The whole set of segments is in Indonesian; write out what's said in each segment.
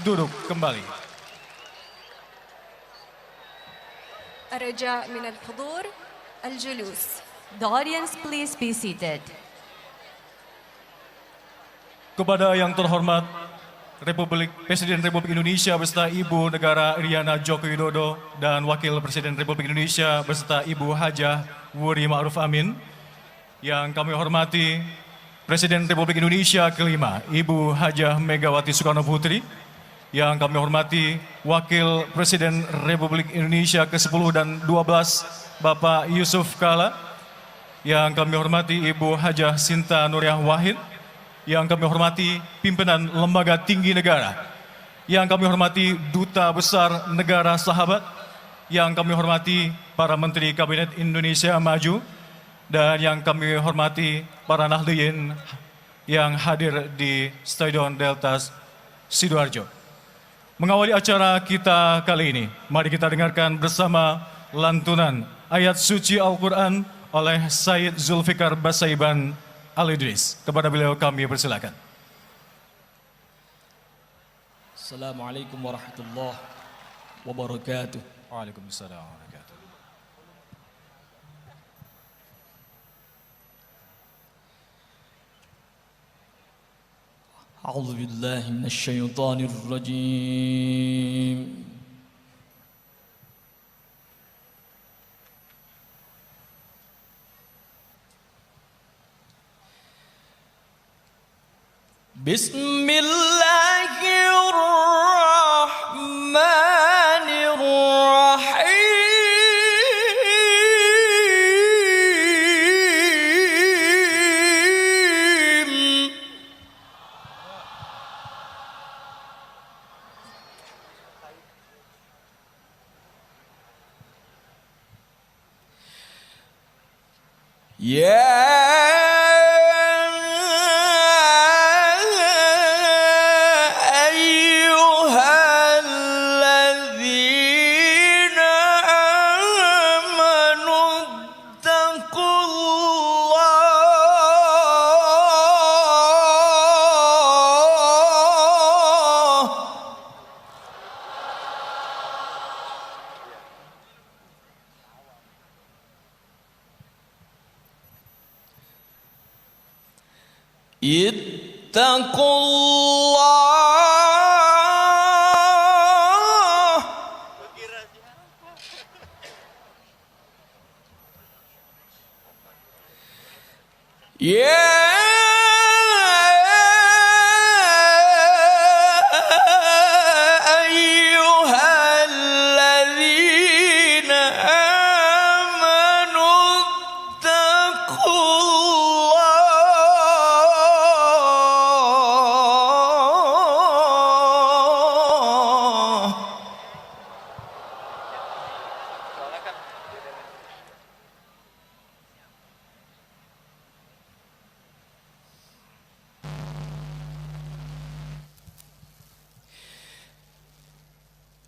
Duduk kembali. الرجاء من الحضور الجلوس. The audience, please be seated. Kepada yang terhormat Presiden Republik Indonesia beserta Ibu Negara Iriana Joko Widodo dan Wakil Presiden Republik Indonesia beserta Ibu Hajah Wuri Ma'ruf Amin. Yang kami hormati Presiden Republik Indonesia kelima, Ibu Hajah Megawati Soekarno Putri. Yang kami hormati Wakil Presiden Republik Indonesia ke-10 dan 12, Bapak Yusuf Kala. Yang kami hormati Ibu Hajah Sinta Nuriyah Wahid. Yang kami hormati pimpinan lembaga tinggi negara. Yang kami hormati Duta Besar Negara Sahabat. Yang kami hormati para Menteri Kabinet Indonesia Maju. Dan yang kami hormati para nahliyin yang hadir di Stadion Delta Sidoarjo. Mengawali acara kita kali ini, mari kita dengarkan bersama lantunan ayat suci Al-Quran oleh Sayyid Zulfikar Basaiban Al-Idris. Kepada beliau kami persilakan. Assalamualaikum warahmatullahi wabarakatuh. Waalaikumsalam warahmatullahi wabarakatuh. A'udzu billahi minasyaitonir rajim. Bismillahirrahmanirrahim. Ittaqullah. Ya ayyuhalladzina amanu ittaqullah.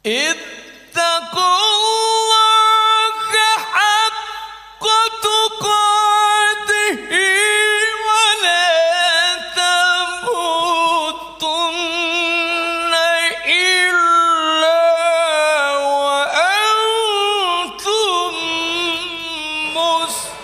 Ittaqullaha haqqa tuqatihi wa la tamutunna illa wa antum muslimun.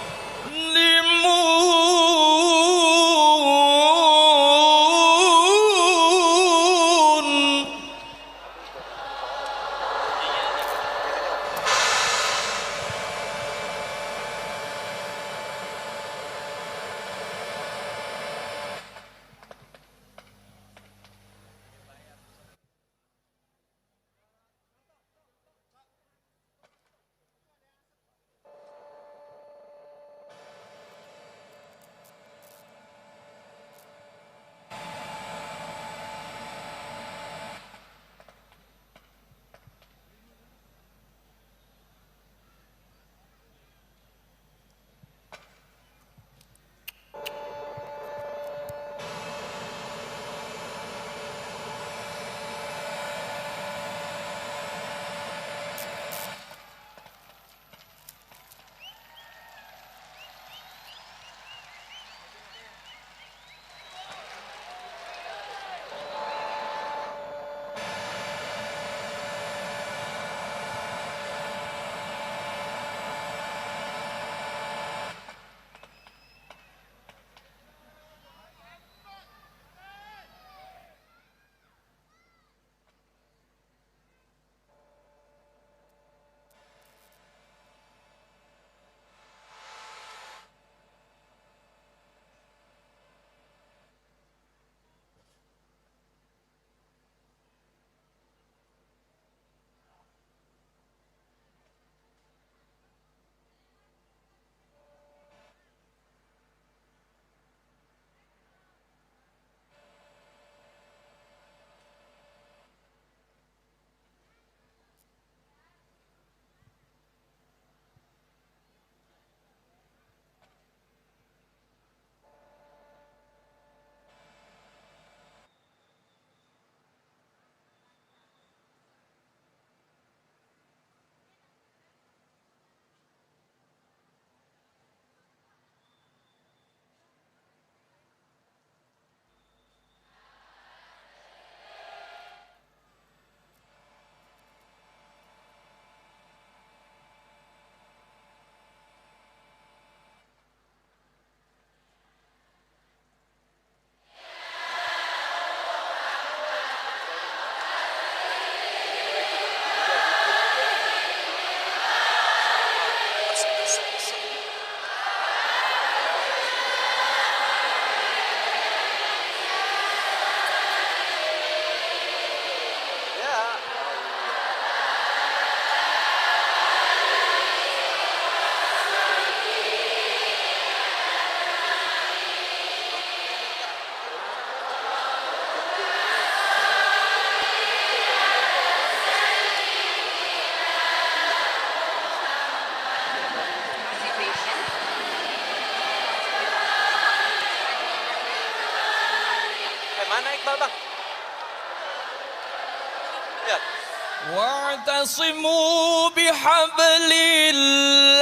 واعتصموا بحبل الله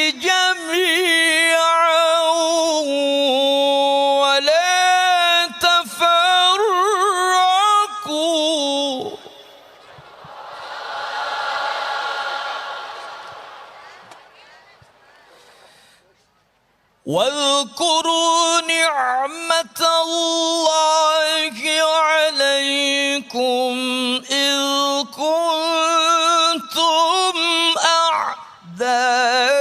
جميعا ولا تفرقوا واذكروا نعمة الله عليكم إذ كنتم أعداء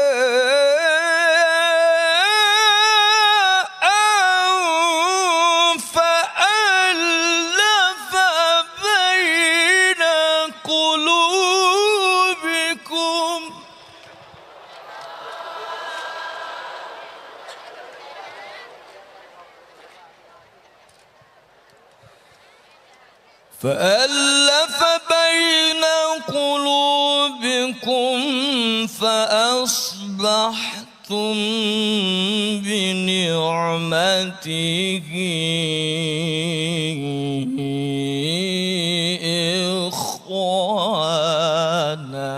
فألف بين قلوبكم فأصبحتم بنعمته إخوانا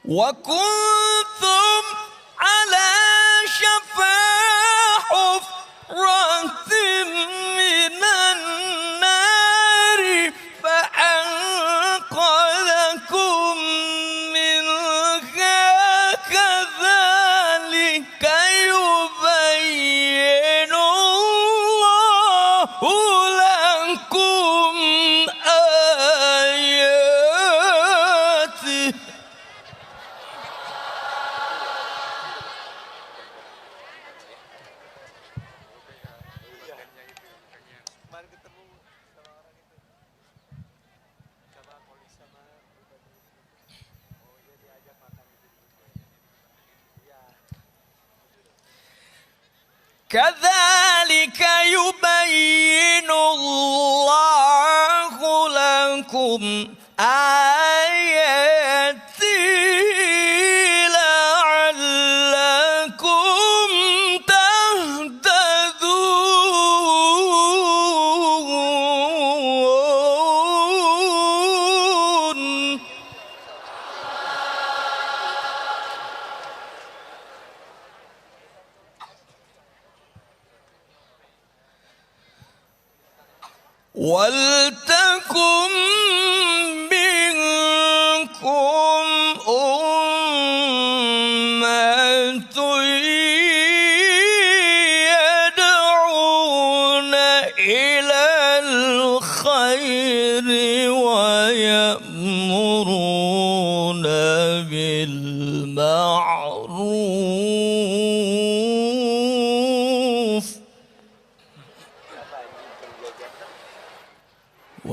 وكنتم على شفا حفرة من النار فأنقذكم منها كذلك يبين الله لكم آياته كذلك يبين الله لكم آياته لعلكم تهتدون ولتكن منكم أمة يدعون إلى الخير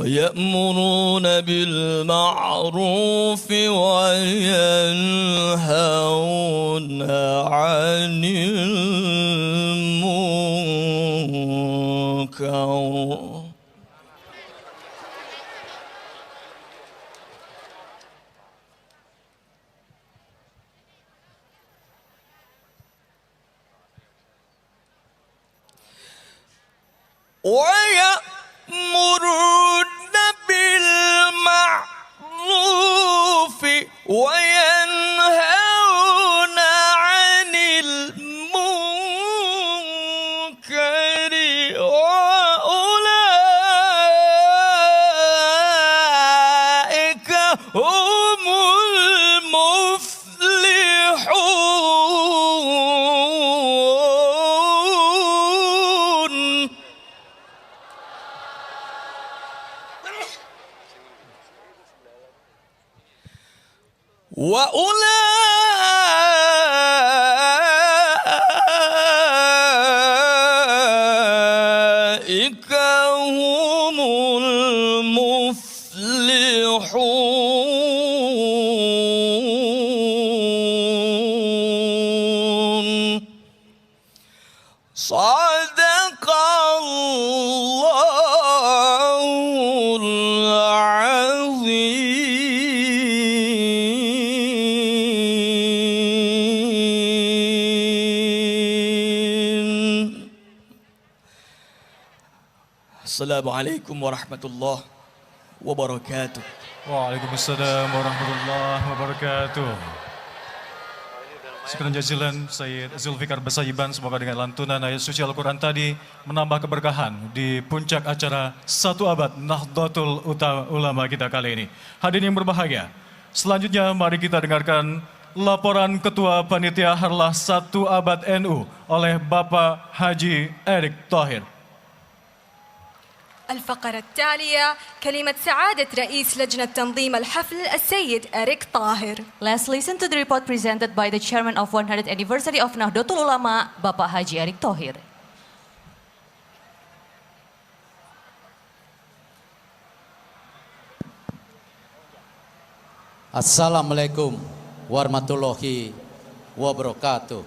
ويأمرون بالمعروف وينهون عن المنكر ويأمرون بالمعروف وينهون عن المنكر وأولئك هم المفلحون وأولئك هم المفلحون صدق الله Assalamualaikum warahmatullahi wabarakatuh. Waalaikumsalam warahmatullahi wabarakatuh. Syukran jazilan Sayyid Zulfikar Basaiban, semoga dengan lantunan ayat suci Al-Quran tadi menambah keberkahan di puncak acara 1 abad Nahdlatul Ulama kita kali ini. Hadirin yang berbahagia, selanjutnya mari kita dengarkan laporan Ketua Panitia Harlah 1 Abad NU oleh Bapak Haji Erick Thohir. الفقرة التالية كلمة سعادة رئيس لجنة تنظيم الحفل السيد إريك طاهر. Let's listen to the report presented by the Chairman of 100th Anniversary of Nahdlatul Ulama, Bapak Haji Erick Thohir. Assalamualaikum warahmatullahi wabarakatuh.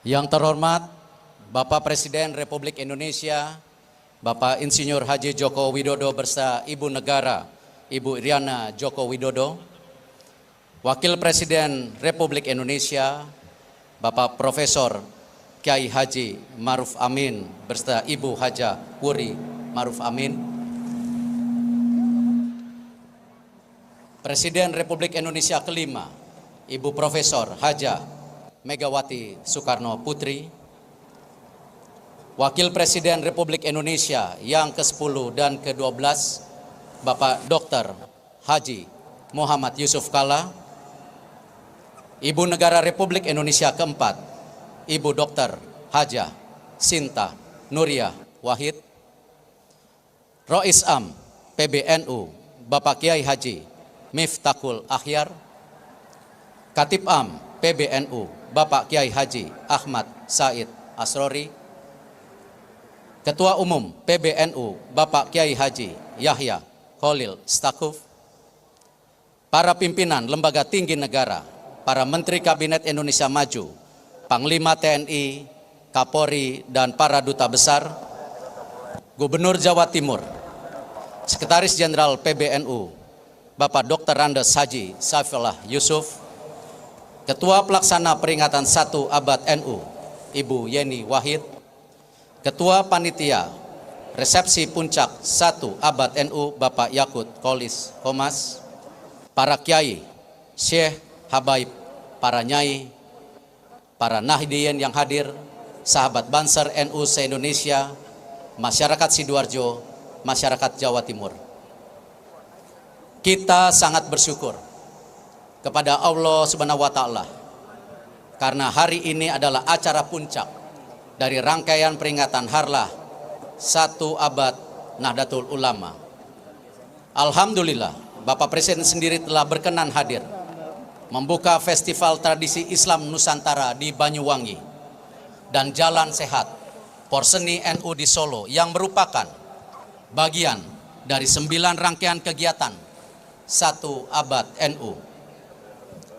Yang terhormat Bapak Presiden Republik Indonesia, Bapak Insinyur Haji Joko Widodo beserta Ibu Negara, Ibu Iriana Joko Widodo, Wakil Presiden Republik Indonesia, Bapak Profesor Kiai Haji Ma'ruf Amin beserta Ibu Hajah Wuri Ma'ruf Amin, Presiden Republik Indonesia kelima, Ibu Profesor Hajah Megawati Soekarno Putri, Wakil Presiden Republik Indonesia yang ke-10 dan ke-12, Bapak Dr. Haji Muhammad Yusuf Kalla, Ibu Negara Republik Indonesia keempat, Ibu Dr. Hajah Sinta Nuriyah Wahid, Rois Am PBNU Bapak Kiai Haji Miftahul Akhyar, Katib Am PBNU Bapak Kiai Haji Ahmad Said Asrori, Ketua Umum PBNU Bapak Kiai Haji Yahya Khalil Stakuf, para pimpinan lembaga tinggi negara, para Menteri Kabinet Indonesia Maju, Panglima TNI, Kapolri, dan para duta besar, Gubernur Jawa Timur, Sekretaris Jenderal PBNU Bapak Dr. Andes Haji Saifullah Yusuf, Ketua Pelaksana Peringatan 1 Abad NU Ibu Yeni Wahid, Ketua Panitia Resepsi Puncak 1 Abad NU Bapak Yakut Kolis Komas, para Kiai, Syekh, Habaib, para Nyai, para Nahdiyin yang hadir, sahabat Banser NU se-Indonesia, masyarakat Sidoarjo, masyarakat Jawa Timur. Kita sangat bersyukur kepada Allah Subhanahu wa Ta'ala karena hari ini adalah acara puncak dari rangkaian peringatan Harlah 1 Abad Nahdlatul Ulama. Alhamdulillah, Bapak Presiden sendiri telah berkenan hadir membuka Festival Tradisi Islam Nusantara di Banyuwangi dan Jalan Sehat Porseni NU di Solo yang merupakan bagian dari 9 rangkaian kegiatan 1 Abad NU.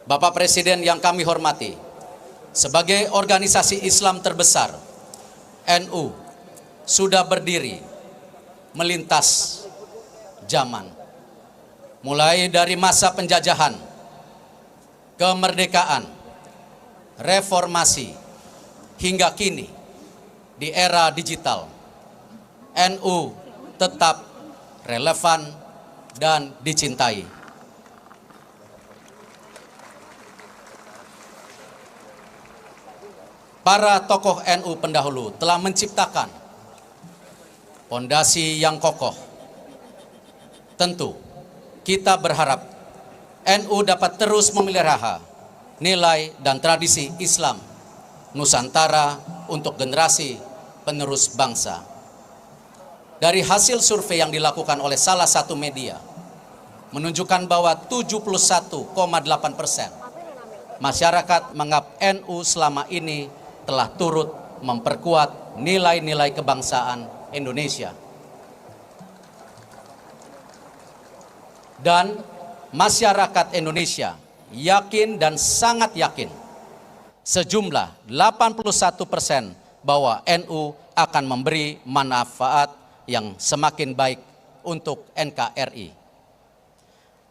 Bapak Presiden yang kami hormati, sebagai organisasi Islam terbesar, NU sudah berdiri melintas zaman. Mulai dari masa penjajahan, kemerdekaan, reformasi, hingga kini di era digital, NU tetap relevan dan dicintai. Para tokoh NU pendahulu telah menciptakan fondasi yang kokoh. Tentu kita berharap NU dapat terus memelihara nilai dan tradisi Islam Nusantara untuk generasi penerus bangsa. Dari hasil survei yang dilakukan oleh salah satu media menunjukkan bahwa 71,8% masyarakat menganggap NU selama ini telah turut memperkuat nilai-nilai kebangsaan Indonesia. Dan masyarakat Indonesia yakin dan sangat yakin sejumlah 81% bahwa NU akan memberi manfaat yang semakin baik untuk NKRI.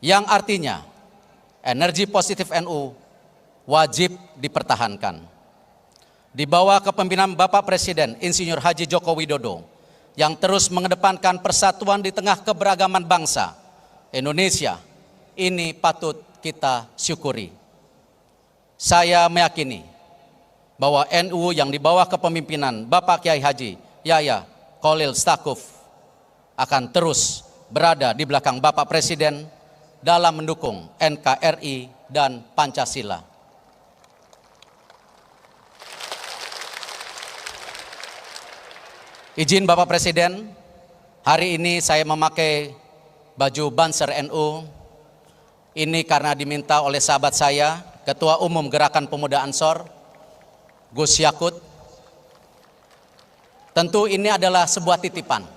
Yang artinya energi positif NU wajib dipertahankan. di bawah kepemimpinan Bapak Presiden Insinyur Haji Joko Widodo yang terus mengedepankan persatuan di tengah keberagaman bangsa Indonesia, ini patut kita syukuri. Saya meyakini bahwa NU yang di bawah kepemimpinan Bapak Kiai Haji Yahya Khalil Stakuf akan terus berada di belakang Bapak Presiden dalam mendukung NKRI dan Pancasila. Izin Bapak Presiden, hari ini saya memakai baju Banser NU. Ini karena diminta oleh sahabat saya, Ketua Umum Gerakan Pemuda Ansor, Gus Yakut. Tentu ini adalah sebuah titipan,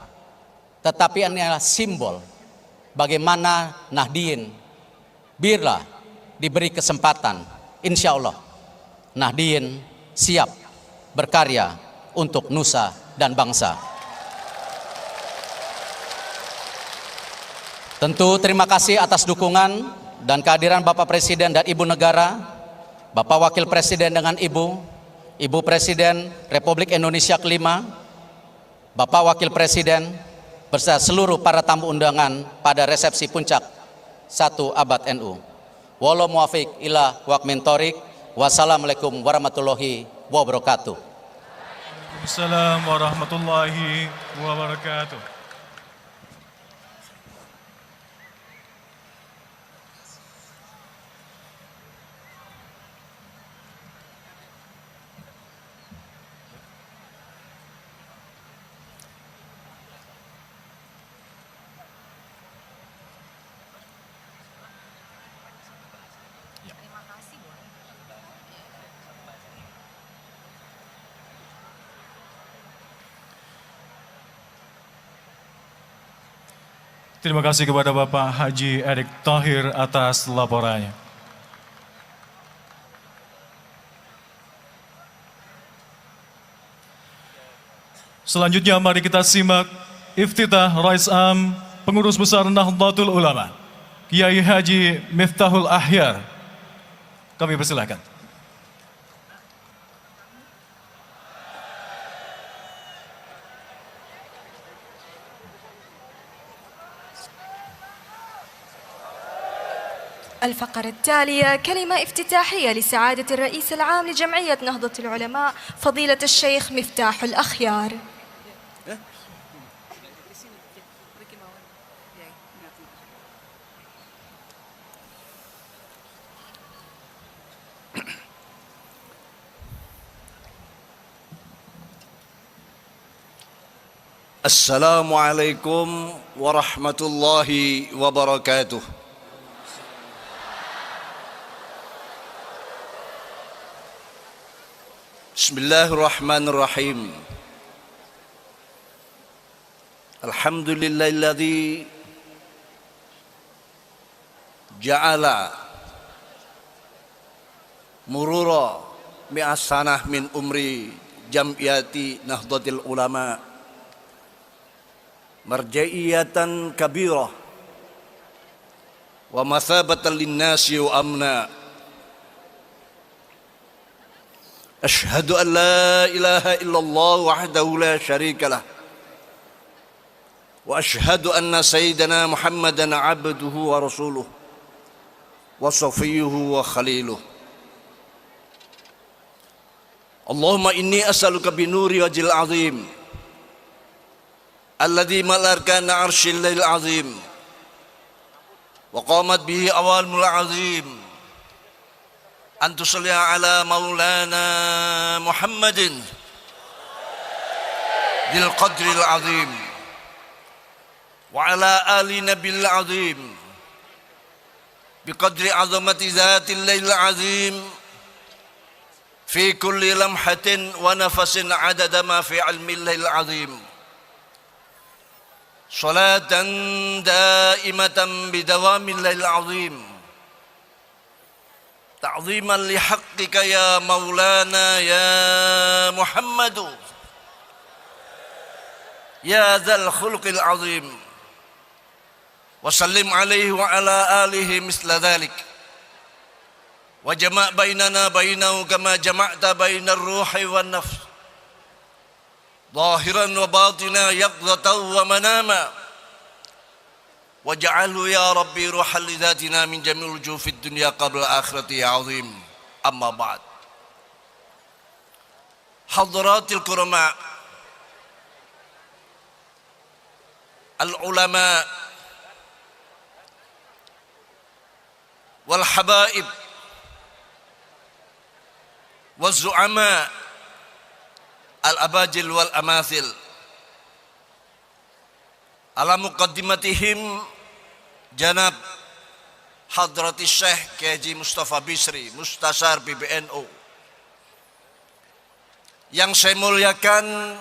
tetapi ini adalah simbol bagaimana Nahdien bila diberi kesempatan, insya Allah Nahdien siap berkarya untuk nusa dan bangsa. Tentu terima kasih atas dukungan dan kehadiran Bapak Presiden dan Ibu Negara, Bapak Wakil Presiden dengan Ibu Presiden Republik Indonesia kelima, Bapak Wakil Presiden beserta seluruh para tamu undangan pada resepsi puncak 1 Abad NU. Wallahu muwafiq ila waqmin thoriq. Wassalamualaikum warahmatullahi wabarakatuh. Waalaikumsalam warahmatullahi wabarakatuh. Terima kasih kepada Bapak Haji Erick Thohir atas laporannya. Selanjutnya mari kita simak iftitah Rais Am Pengurus Besar Nahdlatul Ulama, Kiai Haji Miftahul Ahyar. Kami persilakan. الفقرة التالية كلمة افتتاحية لسعادة الرئيس العام لجمعية نهضة العلماء فضيلة الشيخ مفتاح الأخيار. السلام عليكم ورحمة الله وبركاته. Bismillahirrahmanirrahim. Alhamdulillahilladzi ja'ala murura mi'as sanah min umri jam'iyati Nahdlatul Ulama marja'iyatan kabirah wa mathabatan linnasi wa amna. أشهد أن لا إله إلا الله وحده لا شريك له وأشهد أن سيدنا محمدا عبده ورسوله وصفيه وخليله. اللهم إني أسألك بنور وجه العظيم الذي ملأ أركان عرش الليل العظيم وقامت به أوامر العظيم أن تصلي على مولانا محمد ذي القدر العظيم وعلى آل نبي العظيم بقدر عظمة ذات الليل العظيم في كل لمحة ونفس عدد ما في علم الليل العظيم صلاة دائمة بدوام الليل العظيم تعظيما لحقك يا مولانا يا محمد يا ذا الخلق العظيم وسلم عليه وعلى آله مثل ذلك وجمع بيننا بينه كما جمعت بين الروح والنفس ظاهرا وباطنا يقظة ومناما واجعله يا ربي روحا لذاتنا من جميع الوجوه في الدنيا قبل الآخرة يا عظيم. أما بعد، حضرات الكرماء العلماء والحبائب والزعماء الأباجل والأماثل، على مقدمتهم جناب حضرة الشيخ K.H. Mustafa Bisri, Mustasar PBNU. Yang saya muliakan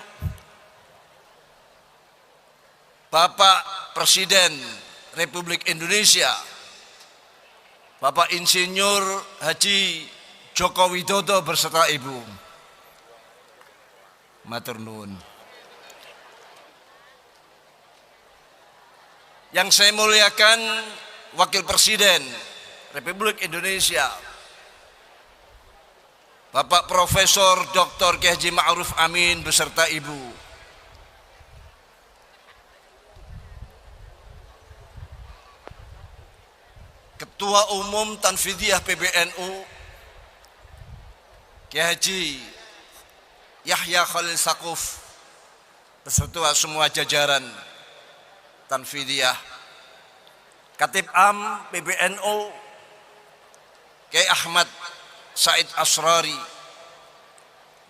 Bapak Presiden Republik Indonesia, Bapak Insinyur Haji Joko Widodo beserta Ibu. Matur nuwun. Yang saya muliakan Wakil Presiden Republik Indonesia, Bapak Profesor Dr. K.H. Ma'ruf Amin beserta Ibu. Ketua Umum Tanfidiyah PBNU K.H. Yahya Khalil Saquf beserta semua jajaran Tanfidiyah, Katib Am PBNU Kiai Ahmad Said Asrari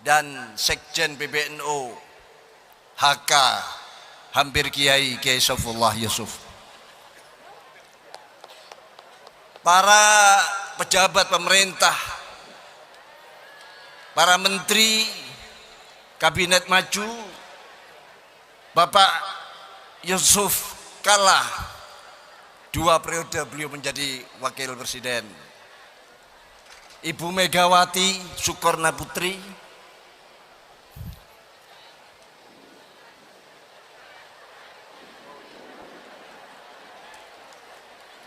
dan Sekjen PBNU HK hampir Kiai Kiai Saifullah Yusuf, para pejabat pemerintah, para menteri Kabinet Maju, Bapak Yusuf Kala, 2 periode beliau menjadi Wakil Presiden, Ibu Megawati Soekarno Putri,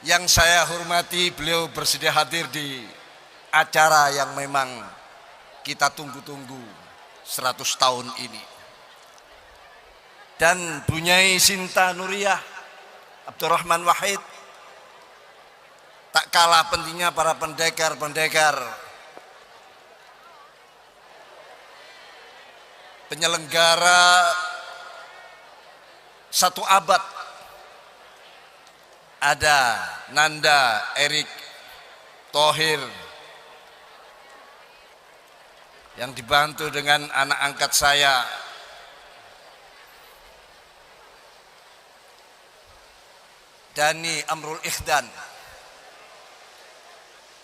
yang saya hormati, beliau bersedia hadir di acara yang memang kita tunggu-tunggu 100 tahun ini. Dan Bunyai Sinta Nuriyah Abdurrahman Wahid, tak kalah pentingnya para pendekar-pendekar, penyelenggara 1 abad. Ada Nanda, Erik, Thohir, yang dibantu dengan anak angkat saya, Dani Amrul Ikhdan,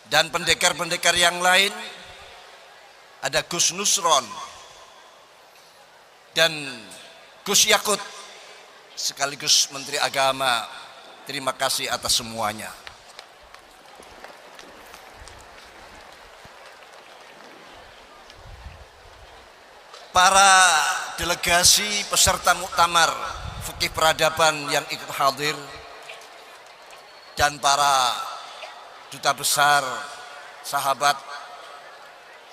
dan pendekar-pendekar yang lain. Ada Gus Nusron dan Gus Yakut sekaligus Menteri Agama. Terima kasih atas semuanya. Para delegasi peserta muktamar fikih peradaban yang ikut hadir, dan para duta besar, sahabat,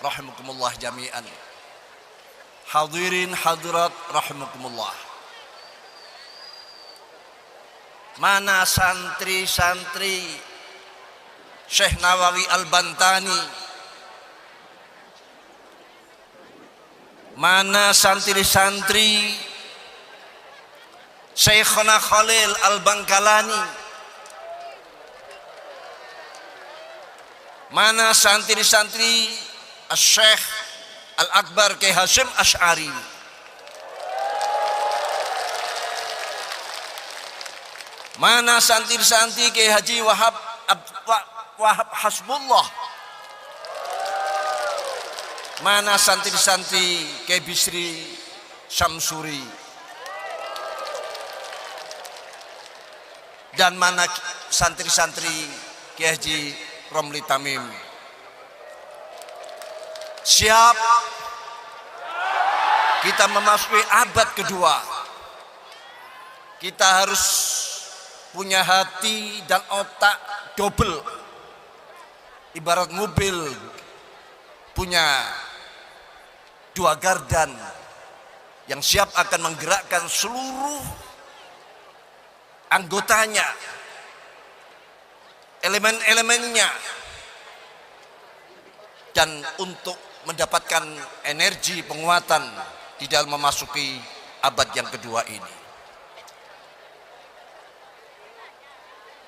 rahimakumullah jami'an. Hadirin hadirat rahimakumullah. Mana santri-santri Syekh Nawawi Al-Bantani, mana santri-santri Syekhona Khalil Al-Bangkalani, mana santri-santri Syekh Al-Akbar Kiai Hasyim Asy'ari, mana santri-santri Kiai Haji Wahab Hasbullah, mana santri-santri Kiai Bisri Syamsuri, dan mana santri-santri Kiai Haji Romli Tamim. Siap kita memasuki abad kedua. Kita harus punya hati dan otak double. ibarat mobil punya dua gardan yang siap akan menggerakkan seluruh anggotanya, elemen-elemennya, dan untuk mendapatkan energi penguatan di dalam memasuki abad yang kedua ini.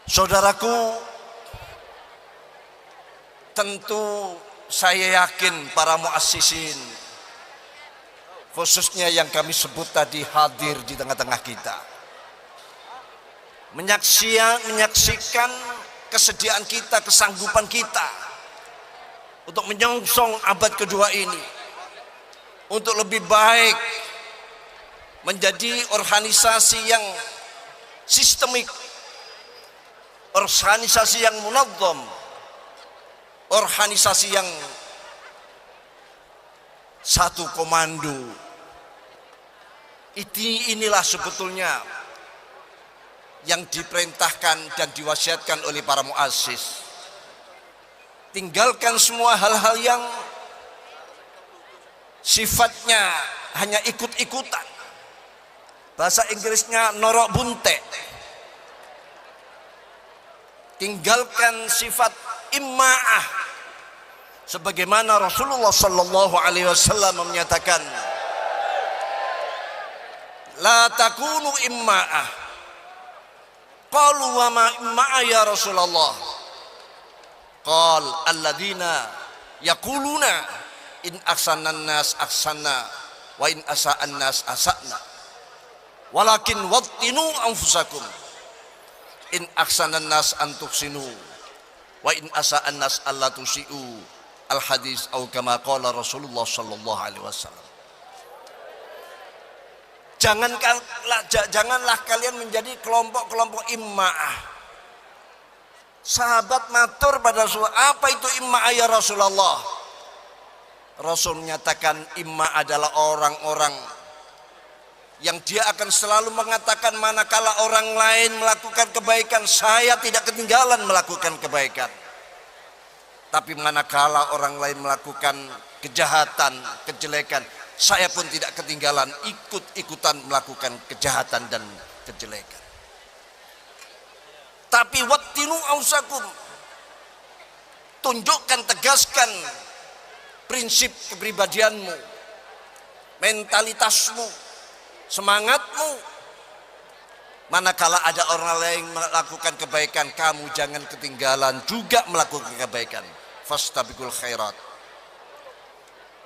Saudaraku, tentu saya yakin para muassisin, khususnya yang kami sebut tadi, hadir di tengah-tengah kita, menyaksikan kesediaan kita, kesanggupan kita untuk menyongsong abad kedua ini, untuk lebih baik menjadi organisasi yang sistemik, organisasi yang munazzam, organisasi yang satu komando. Inilah sebetulnya yang diperintahkan dan diwasiatkan oleh para muassis. Tinggalkan semua hal-hal yang sifatnya hanya ikut-ikutan. Bahasa Inggrisnya norok bunte. Tinggalkan sifat imma'ah, sebagaimana Rasulullah sallallahu alaihi wasallam menyatakan, la takunu imma'ah. Qalu wa ma imma'ah ya Rasulullah? Qal alladzina yaquluna in ahsanan nas ahsanna wa in asa'an nas asa'na walakin wattinu anfusakum in ahsanan nas an tuhsinu wa in asa'an nas alla tusi'u. Al hadis atau kama qala Rasulullah sallallahu alaihi wasallam. Janganlah kalian menjadi kelompok-kelompok imma'ah. Sahabat matur pada Rasulullah, apa itu imma'ah ya Rasulullah? Rasul menyatakan imma'ah adalah orang-orang yang dia akan selalu mengatakan manakala orang lain melakukan kebaikan, saya tidak ketinggalan melakukan kebaikan. Tapi manakala orang lain melakukan kejahatan, kejelekan, saya pun tidak ketinggalan ikut-ikutan melakukan kejahatan dan kejelekan. Tapi wattinu ausakum, tunjukkan, tegaskan prinsip kepribadianmu, mentalitasmu, semangatmu. Manakala ada orang lain melakukan kebaikan, kamu jangan ketinggalan juga melakukan kebaikan. Fastabiqul khairat.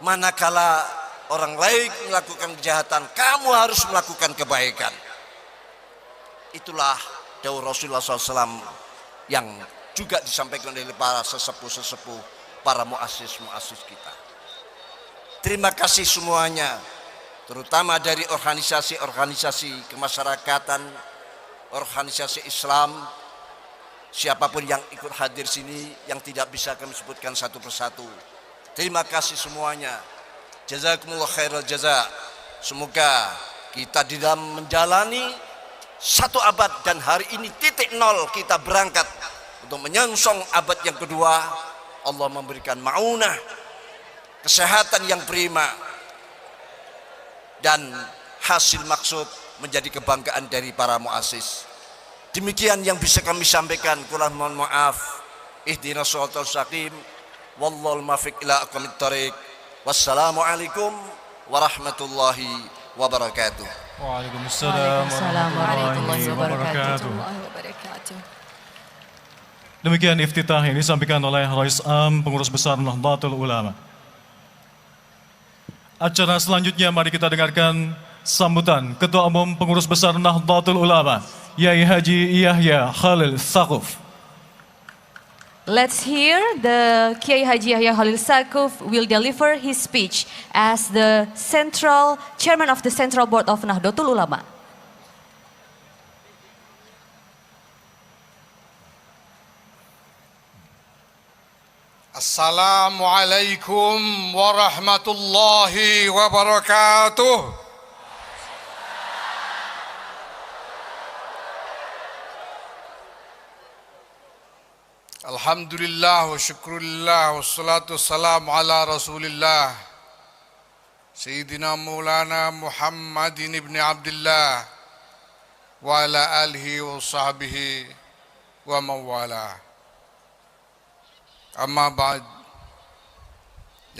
Manakala orang lain melakukan kejahatan, kamu harus melakukan kebaikan. Itulah dawuh Rasulullah SAW yang juga disampaikan oleh para sesepuh-sesepuh, para muassis-muassis kita. Terima kasih semuanya, terutama dari organisasi-organisasi kemasyarakatan, organisasi Islam, siapapun yang ikut hadir sini yang tidak bisa kami sebutkan satu persatu. Terima kasih semuanya. Jazakumullah khairal jaza. Semoga kita di dalam menjalani satu abad dan hari ini titik nol kita berangkat untuk menyongsong abad yang kedua. Allah memberikan maunah, kesehatan yang prima, dan hasil maksud menjadi kebanggaan dari para muassis. Demikian yang bisa kami sampaikan. Kurang mohon maaf. Ihdinas shiratal mustaqim. Wallahul muwaffiq ila aqwamit thoriq. Wassalamualaikum warahmatullahi wabarakatuh. Waalaikumsalam warahmatullahi wabarakatuh. wabarakatuh. Demikian iftitah yang disampaikan oleh Rais Am Pengurus Besar Nahdlatul Ulama. Acara selanjutnya mari kita dengarkan sambutan Ketua Umum Pengurus Besar Nahdlatul Ulama, Yai Haji Yahya Khalil Saquf. Let's hear the Kiai Haji Yahya Khalil Saquf will deliver his speech as the chairman of the Central Board of Nahdlatul Ulama. Assalamualaikum warahmatullahi wabarakatuh. Alhamdulillah wa syukurillah wassalatu wassalamu ala rasulillah Sayyidina Maulana Muhammadin ibn Abdullah wa ala alihi wa sahbihi wa mawala. Amma ba'd,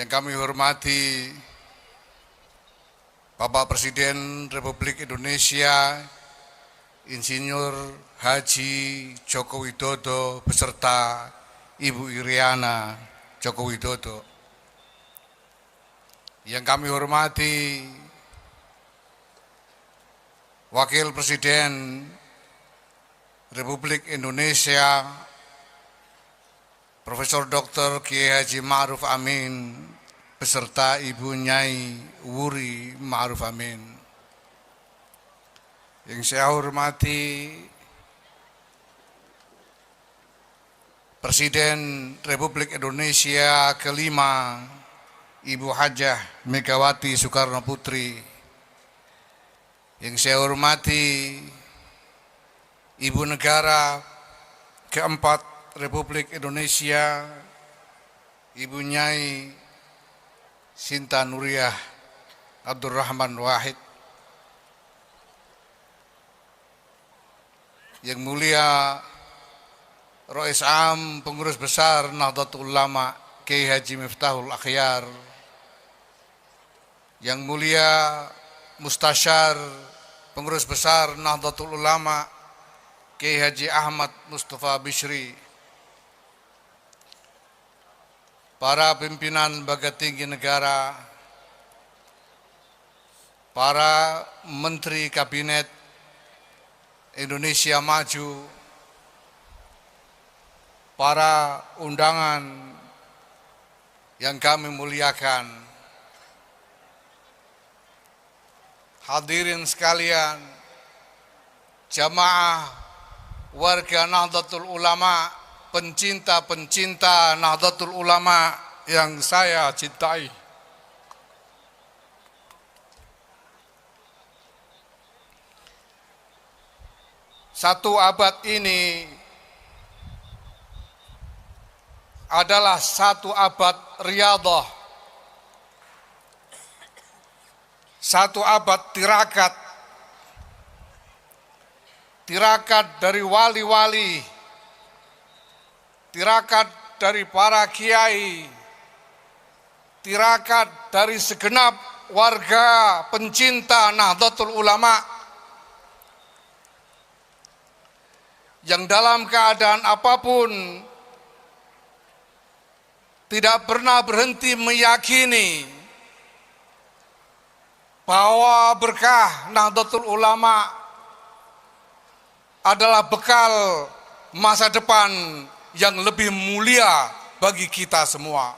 yang kami hormati Bapak Presiden Republik Indonesia Insinyur Haji Joko Widodo beserta Ibu Iriana Joko Widodo. Yang kami hormati Wakil Presiden Republik Indonesia Profesor Dr. Kiai Haji Ma'ruf Amin beserta Ibu Nyai Wuri Ma'ruf Amin. Yang saya hormati Presiden Republik Indonesia kelima Ibu Hajah Megawati Soekarno Putri. Yang saya hormati Ibu Negara keempat Republik Indonesia Ibu Nyai Sinta Nuriyah Abdurrahman Wahid. Yang mulia Rais Am Pengurus Besar Nahdlatul Ulama Kiai Haji Miftahul Akhyar. Yang mulia Mustasyar Pengurus Besar Nahdlatul Ulama Kiai Haji Ahmad Mustafa Bishri. Para pimpinan lembaga tinggi negara, para menteri kabinet Indonesia Maju, para undangan yang kami muliakan, hadirin sekalian, jamaah warga Nahdlatul Ulama, pencinta-pencinta Nahdlatul Ulama yang saya cintai. Satu abad ini adalah satu abad riyadhah, satu abad tirakat, tirakat dari wali-wali, tirakat dari para kiai, tirakat dari segenap warga pencinta Nahdlatul Ulama yang dalam keadaan apapun tidak pernah berhenti meyakini bahwa berkah Nahdlatul Ulama adalah bekal masa depan yang lebih mulia bagi kita semua.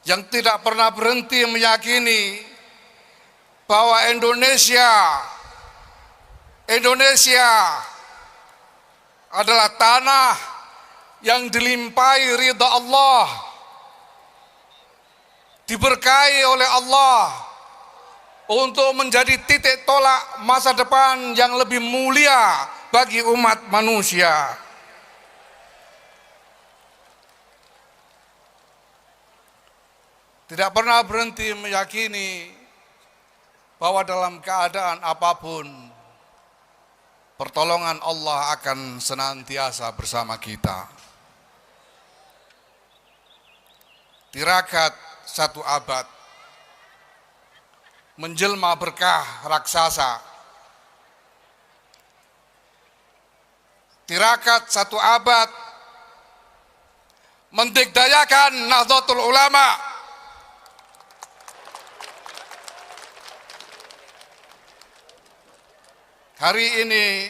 Yang tidak pernah berhenti meyakini bahwa Indonesia adalah tanah yang dilimpahi ridha Allah, diberkahi oleh Allah untuk menjadi titik tolak masa depan yang lebih mulia bagi umat manusia. Tidak pernah berhenti meyakini bahwa dalam keadaan apapun pertolongan Allah akan senantiasa bersama kita. Tirakat satu abad menjelma berkah raksasa. Tirakat satu abad mendikdayakan Nahdlatul Ulama. Hari ini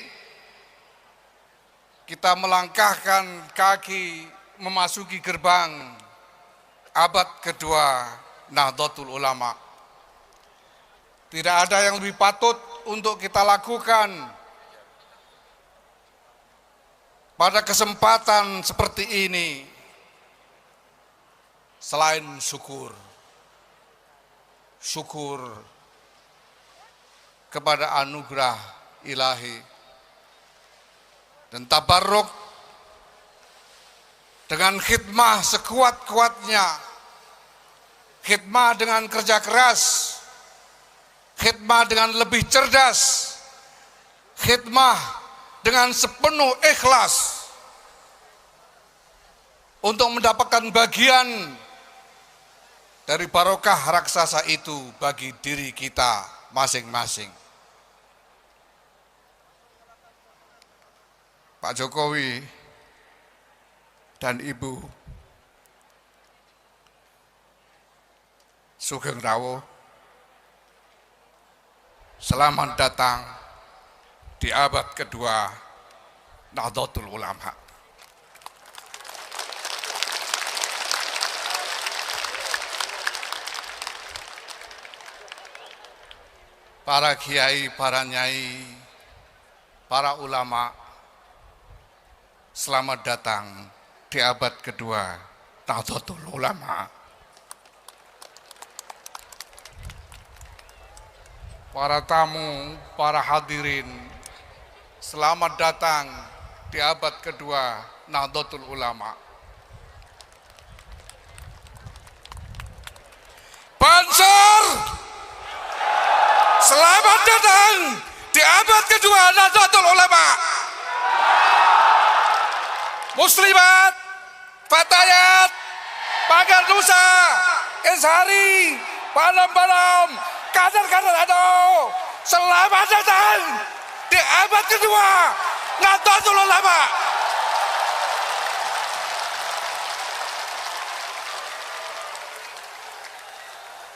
kita melangkahkan kaki memasuki gerbang abad kedua Nahdlatul Ulama. Tidak ada yang lebih patut untuk kita lakukan pada kesempatan seperti ini selain syukur. Syukur kepada anugerah ilahi dan tabarruk dengan khidmah sekuat-kuatnya, khidmah dengan kerja keras, khidmah dengan lebih cerdas, khidmah dengan sepenuh ikhlas untuk mendapatkan bagian dari barokah raksasa itu bagi diri kita masing-masing. Pak Jokowi dan Ibu Sugeng Rawo, selamat datang di abad kedua Nahdlatul Ulama. Para kiai, para nyai, para ulama, selamat datang di abad kedua Nahdlatul Ulama. Para tamu, para hadirin, selamat datang di abad kedua Nahdlatul Ulama. Banser, selamat datang di abad kedua Nahdlatul Ulama. Muslimat, Fatayat, Pagar Nusa, Eshari, Balam-Balam, kader-kader ANU, selamat datang di abad kedua Nahdlatul Ulama.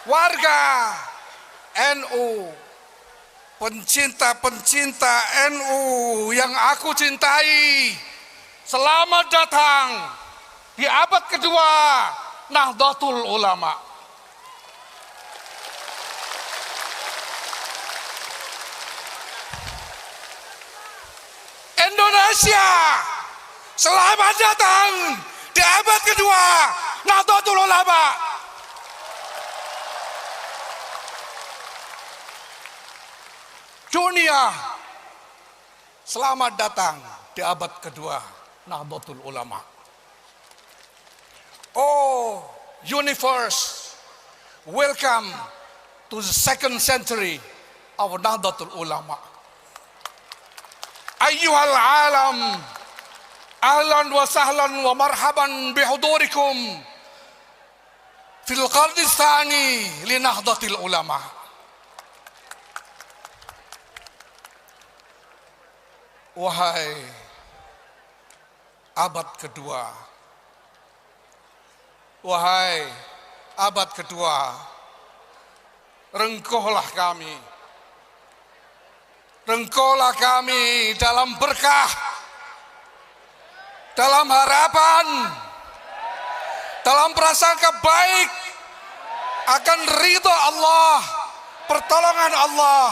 Warga NU, pencinta-pencinta NU yang aku cintai, selamat datang di abad kedua Nahdlatul Ulama. Indonesia, selamat datang di abad kedua Nahdlatul Ulama. Dunia, selamat datang di abad kedua Nahdlatul Ulama. Oh, universe, welcome to the second century of Nahdlatul Ulama. Ayyuhal alam, ahlan wa sahlan wa marhaban bihudurikum fil qarni tsani li Nahdlatil Ulama. Wahai abad kedua, wahai abad kedua, rengkuhlah kami, rengkuhlah kami dalam berkah, dalam harapan, dalam prasangka baik akan ridha Allah, pertolongan Allah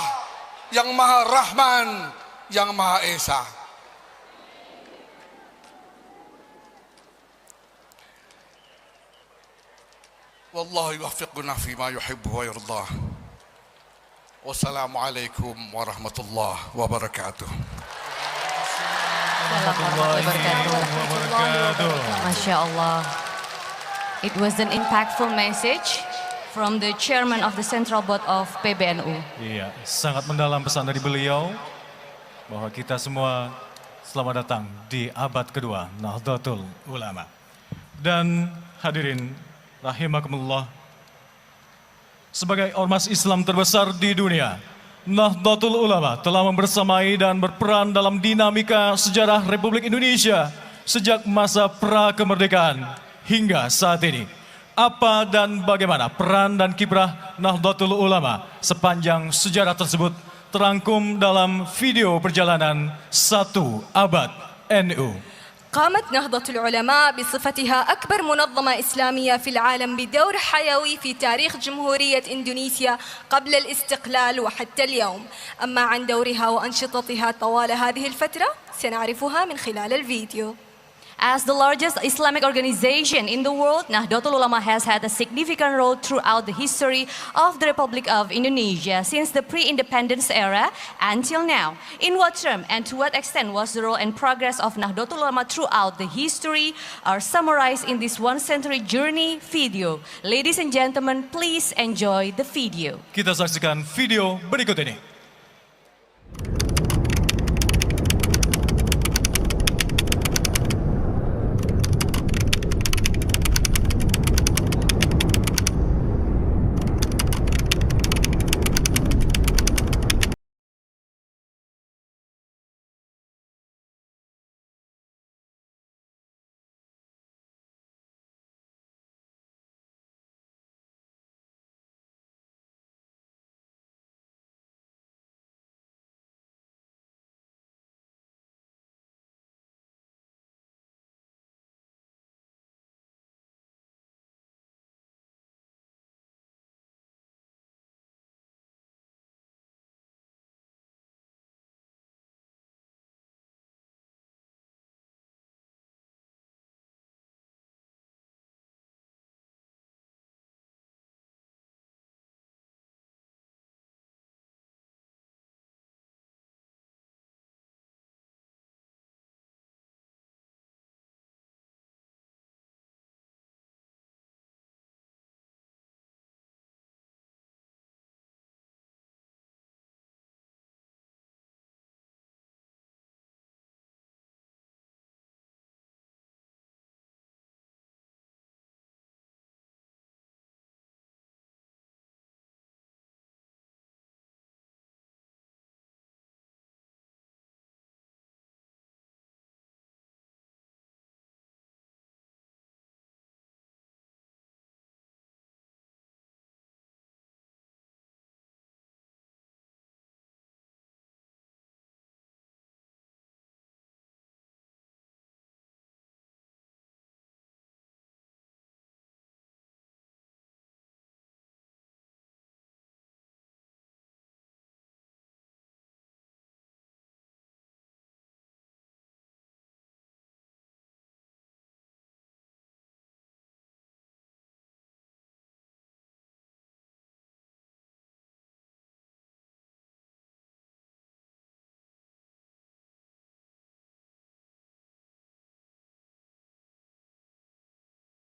yang Maha Rahman, yang Maha Esa. Wallahu yuwaffiquna fima yuhibbu wa yardah. Wassalamualaikum warahmatullahi wabarakatuh. Masya Allah. It was an impactful message from the chairman of the Central Board of PBNU. Iya, sangat mendalam pesan dari beliau bahwa kita semua selamat datang di abad kedua Nahdlatul Ulama. Dan hadirin rahimakumullah, sebagai ormas Islam terbesar di dunia, Nahdlatul Ulama telah membersamai dan berperan dalam dinamika sejarah Republik Indonesia sejak masa pra-kemerdekaan hingga saat ini. Apa dan bagaimana peran dan kiprah Nahdlatul Ulama sepanjang sejarah tersebut terangkum dalam video perjalanan 1 abad NU. قامت نهضة العلماء بصفتها أكبر منظمة إسلامية في العالم بدور حيوي في تاريخ جمهورية إندونيسيا قبل الاستقلال وحتى اليوم. أما عن دورها وأنشطتها طوال هذه الفترة سنعرفها من خلال الفيديو. As the largest Islamic organization in the world, Nahdlatul Ulama has had a significant role throughout the history of the Republic of Indonesia since the pre-independence era until now. In what term and to what extent was the role and progress of Nahdlatul Ulama throughout the history are summarized in this one-century journey video. Ladies and gentlemen, please enjoy the video. Kita saksikan video berikut ini.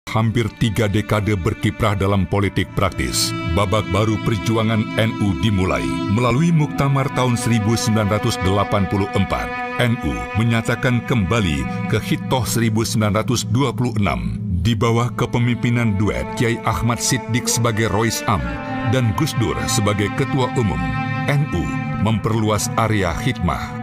Hampir 3 dekade berkiprah dalam politik praktis, babak baru perjuangan NU dimulai. Melalui Muktamar tahun 1984, NU menyatakan kembali ke Hitoh 1926 di bawah kepemimpinan duet Kiai Ahmad Siddiq sebagai Rois Am dan Gus Dur sebagai Ketua Umum. NU memperluas area khidmah.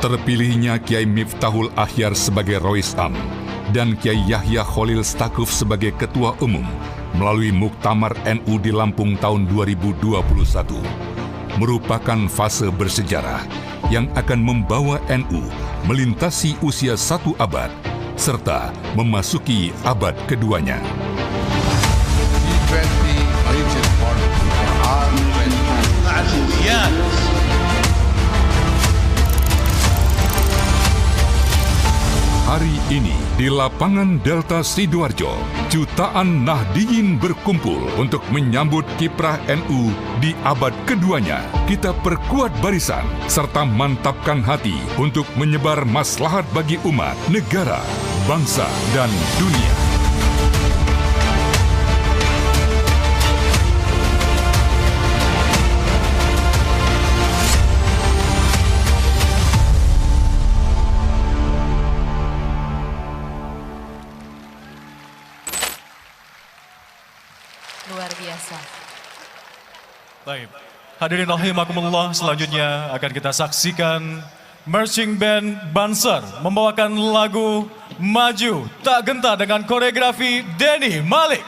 Terpilihnya Kiai Miftahul Akhyar sebagai Rois Am dan Kiai Yahya Khalil Stakuf sebagai Ketua Umum melalui Muktamar NU di Lampung tahun 2021 merupakan fase bersejarah yang akan membawa NU melintasi usia 1 abad serta memasuki abad keduanya. Hari ini di lapangan Delta Sidoarjo, jutaan Nahdiyin berkumpul untuk menyambut kiprah NU di abad keduanya. Kita perkuat barisan serta mantapkan hati untuk menyebar maslahat bagi umat, negara, bangsa, dan dunia. Luar biasa. Baik, hadirin rahimakumullah, selanjutnya akan kita saksikan Marching Band Banser membawakan lagu Maju Tak Gentar dengan koreografi Denny Malik.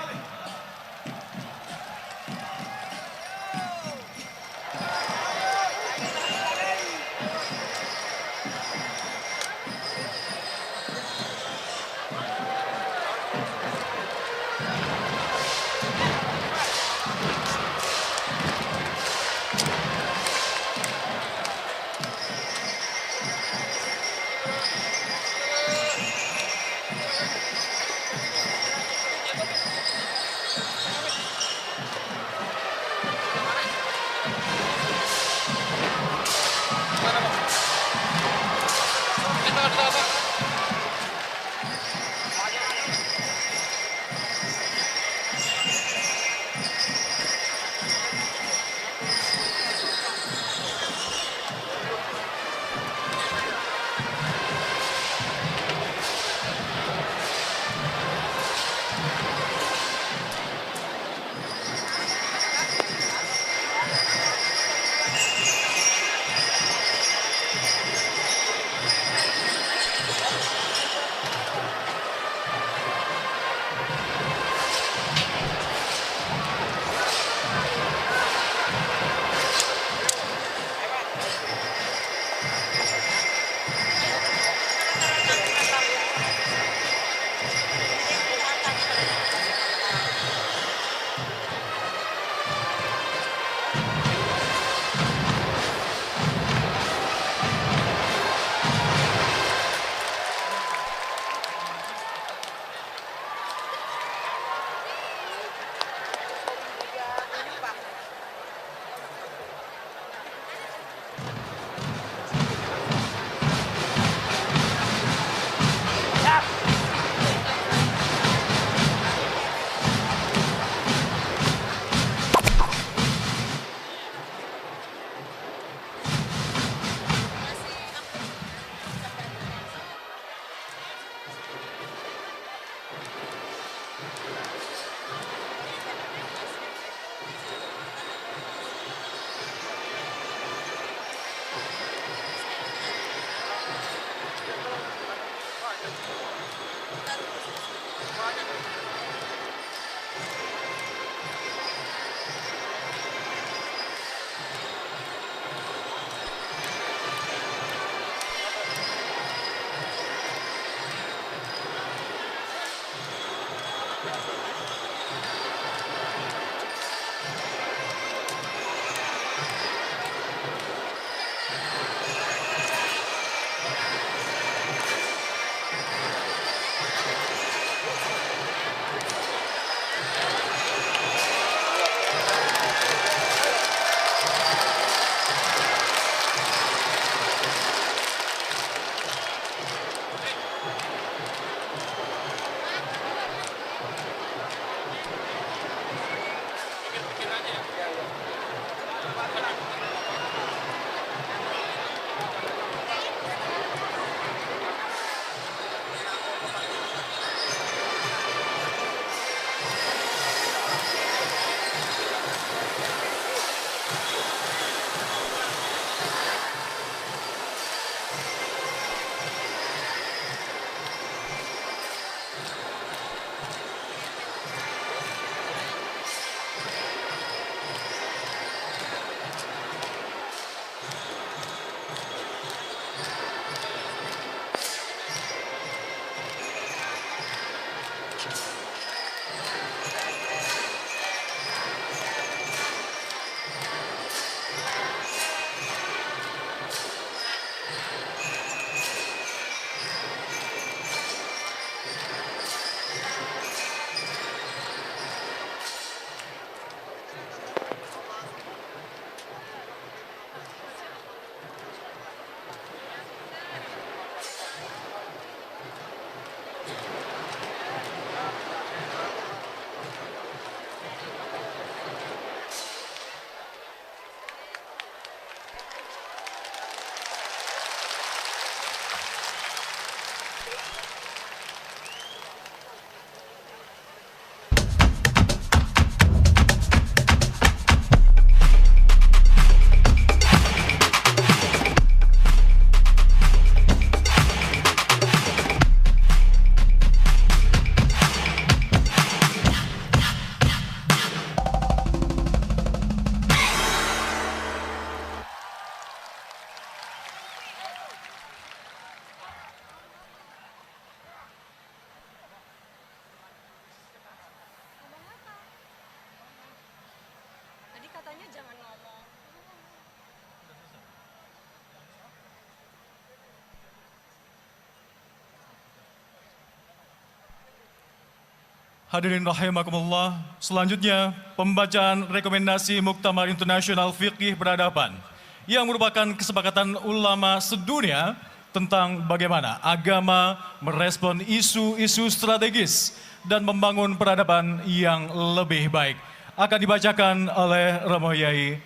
Hadirin rahimakumullah, selanjutnya pembacaan rekomendasi Muktamar Internasional Fiqih Peradaban yang merupakan kesepakatan ulama sedunia tentang bagaimana agama merespon isu-isu strategis dan membangun peradaban yang lebih baik. Akan dibacakan oleh Romo Yai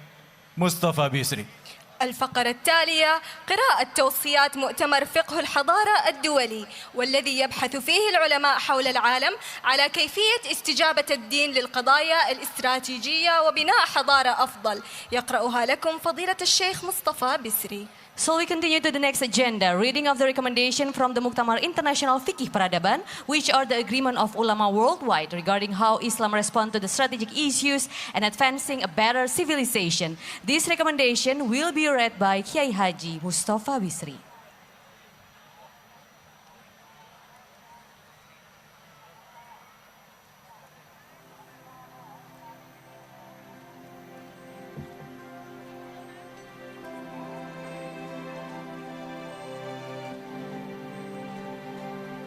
Mustafa Bisri. الفقرة التالية قراءة توصيات مؤتمر فقه الحضارة الدولي والذي يبحث فيه العلماء حول العالم على كيفية استجابة الدين للقضايا الاستراتيجية وبناء حضارة أفضل. يقرأها لكم فضيلة الشيخ مصطفى بسري. So we continue to the next agenda, reading of the recommendation from the Muktamar International Fiqih Peradaban, which are the agreement of ulama worldwide regarding how Islam responds to the strategic issues and advancing a better civilization. This recommendation will be read by Kiai Haji Mustafa Bisri.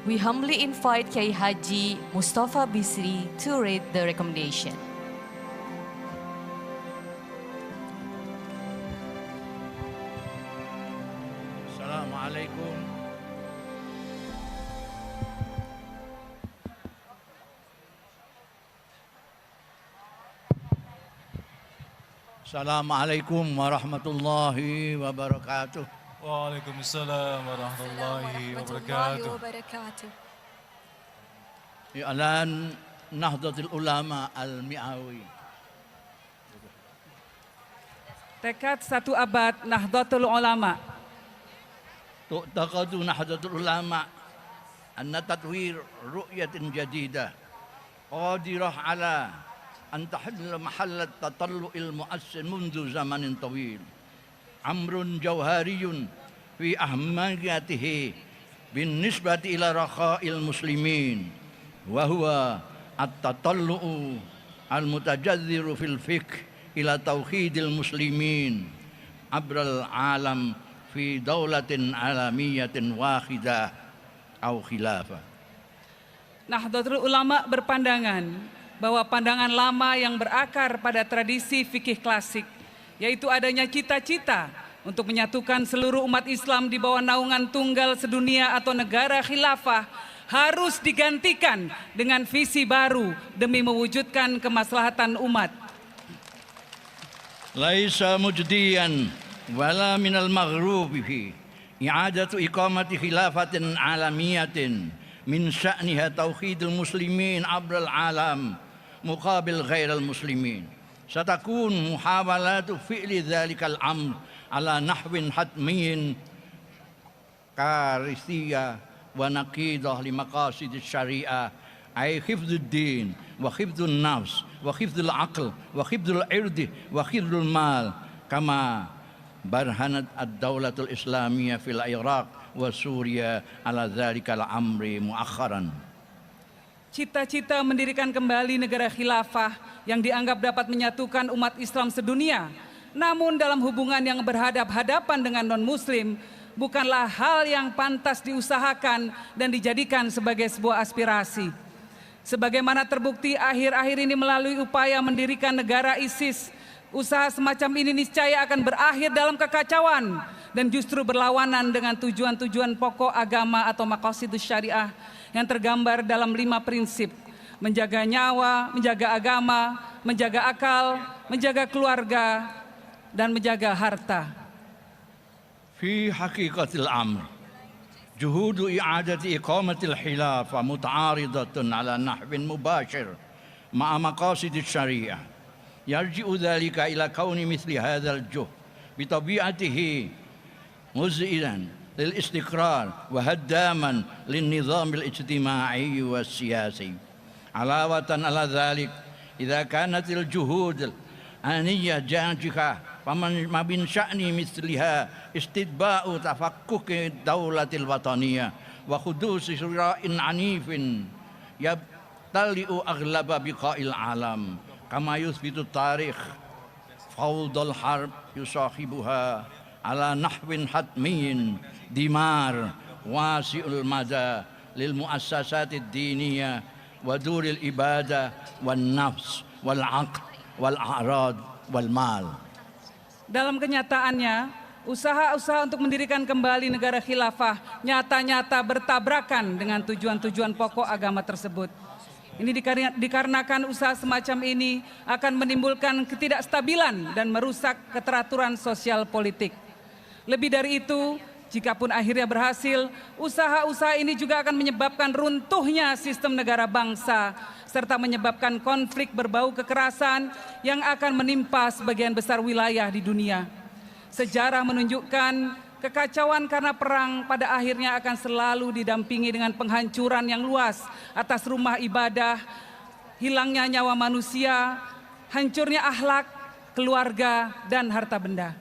We humbly invite Kiai Haji Mustafa Bisri to read the recommendation. Assalamualaikum. Assalamualaikum warahmatullahi wabarakatuh. Waalaikumsalam warahmatullahi wabarakatuh. I'lan Nahdlatul Ulama Al-Mi'awi. Tekad 1 abad Nahdlatul Ulama. تعتقد نهضة العلماء أن تطوير رؤية جديدة قادرة على أن تحل محل التطلع المؤثر منذ زمن طويل أمر جوهري في أهميته بالنسبة إلى رخاء المسلمين وهو التطلع المتجذر في الفقه إلى توحيد المسلمين عبر العالم في دولة عالمية واحدة أو خلافة. Nahdlatul Ulama berpandangan bahwa pandangan lama yang berakar pada tradisi fikih klasik, yaitu adanya cita-cita untuk menyatukan seluruh umat Islam di bawah naungan tunggal sedunia atau negara khilafah, harus digantikan dengan visi baru demi mewujudkan kemaslahatan umat. Laisa mujdiyan wala minal maghrubi fi i'adatu iqamati khilafatin alamiyatin min sya'niha tauhidul muslimin abral alam muqabil ghairal muslimin. Satakun muhawalatu fi'li dhalikal amr ala nahwin hatmiyin karisiyah wa naqidah li maqasid syariah ay hifdzud din wa hifdzun nafs wa hifdzul aql wa hifdzul irdi wa hifdzul mal kama barhanat ad-daulatul islamiyah fil Iraq wa Suriah ala dhalikal amri muakharan. Cita-cita mendirikan kembali negara khilafah yang dianggap dapat menyatukan umat Islam sedunia, namun dalam hubungan yang berhadap-hadapan dengan non-muslim, bukanlah hal yang pantas diusahakan dan dijadikan sebagai sebuah aspirasi. Sebagaimana terbukti akhir-akhir ini melalui upaya mendirikan negara ISIS, usaha semacam ini niscaya akan berakhir dalam kekacauan dan justru berlawanan dengan tujuan-tujuan pokok agama atau maqasidus syariah yang tergambar dalam 5 prinsip: menjaga nyawa, menjaga agama, menjaga akal, menjaga keluarga, dan menjaga harta. Fi haqiqatil amr juhudu i'adati iqamatil khilafah muta'aridatun ala nahwin mubashir ma'a maqasidis syariah. Yarji'u dhalika ila kauni mithli hadzal juh bitabi'atihi muz'ilan lil istiqrar wa haddaman lin nizam al ijtima'i was siyasi. Alawatan ala dhalik idza kanatil juhud aniyah jajika faman mabin sya'ni mithliha istidba'u tafakkuki daulatil wataniyah wa khudusi sura'in anifin yabtali'u aghlaba biqa'il alam kama yuthbitu tarikh fawdal harb yusahibuha ala nahwin hatmiyin dimar wasi'ul mada lil muassasatid diniyah wa duril ibadah wan nafs wal aql wal a'rad wal mal. Dalam kenyataannya, usaha-usaha untuk mendirikan kembali negara khilafah nyata-nyata bertabrakan dengan tujuan-tujuan pokok agama tersebut. Ini dikarenakan usaha semacam ini akan menimbulkan ketidakstabilan dan merusak keteraturan sosial politik. Lebih dari itu, jikapun akhirnya berhasil, usaha-usaha ini juga akan menyebabkan runtuhnya sistem negara bangsa, serta menyebabkan konflik berbau kekerasan yang akan menimpa sebagian besar wilayah di dunia. Sejarah menunjukkan kekacauan karena perang pada akhirnya akan selalu didampingi dengan penghancuran yang luas atas rumah ibadah, hilangnya nyawa manusia, hancurnya akhlak, keluarga, dan harta benda.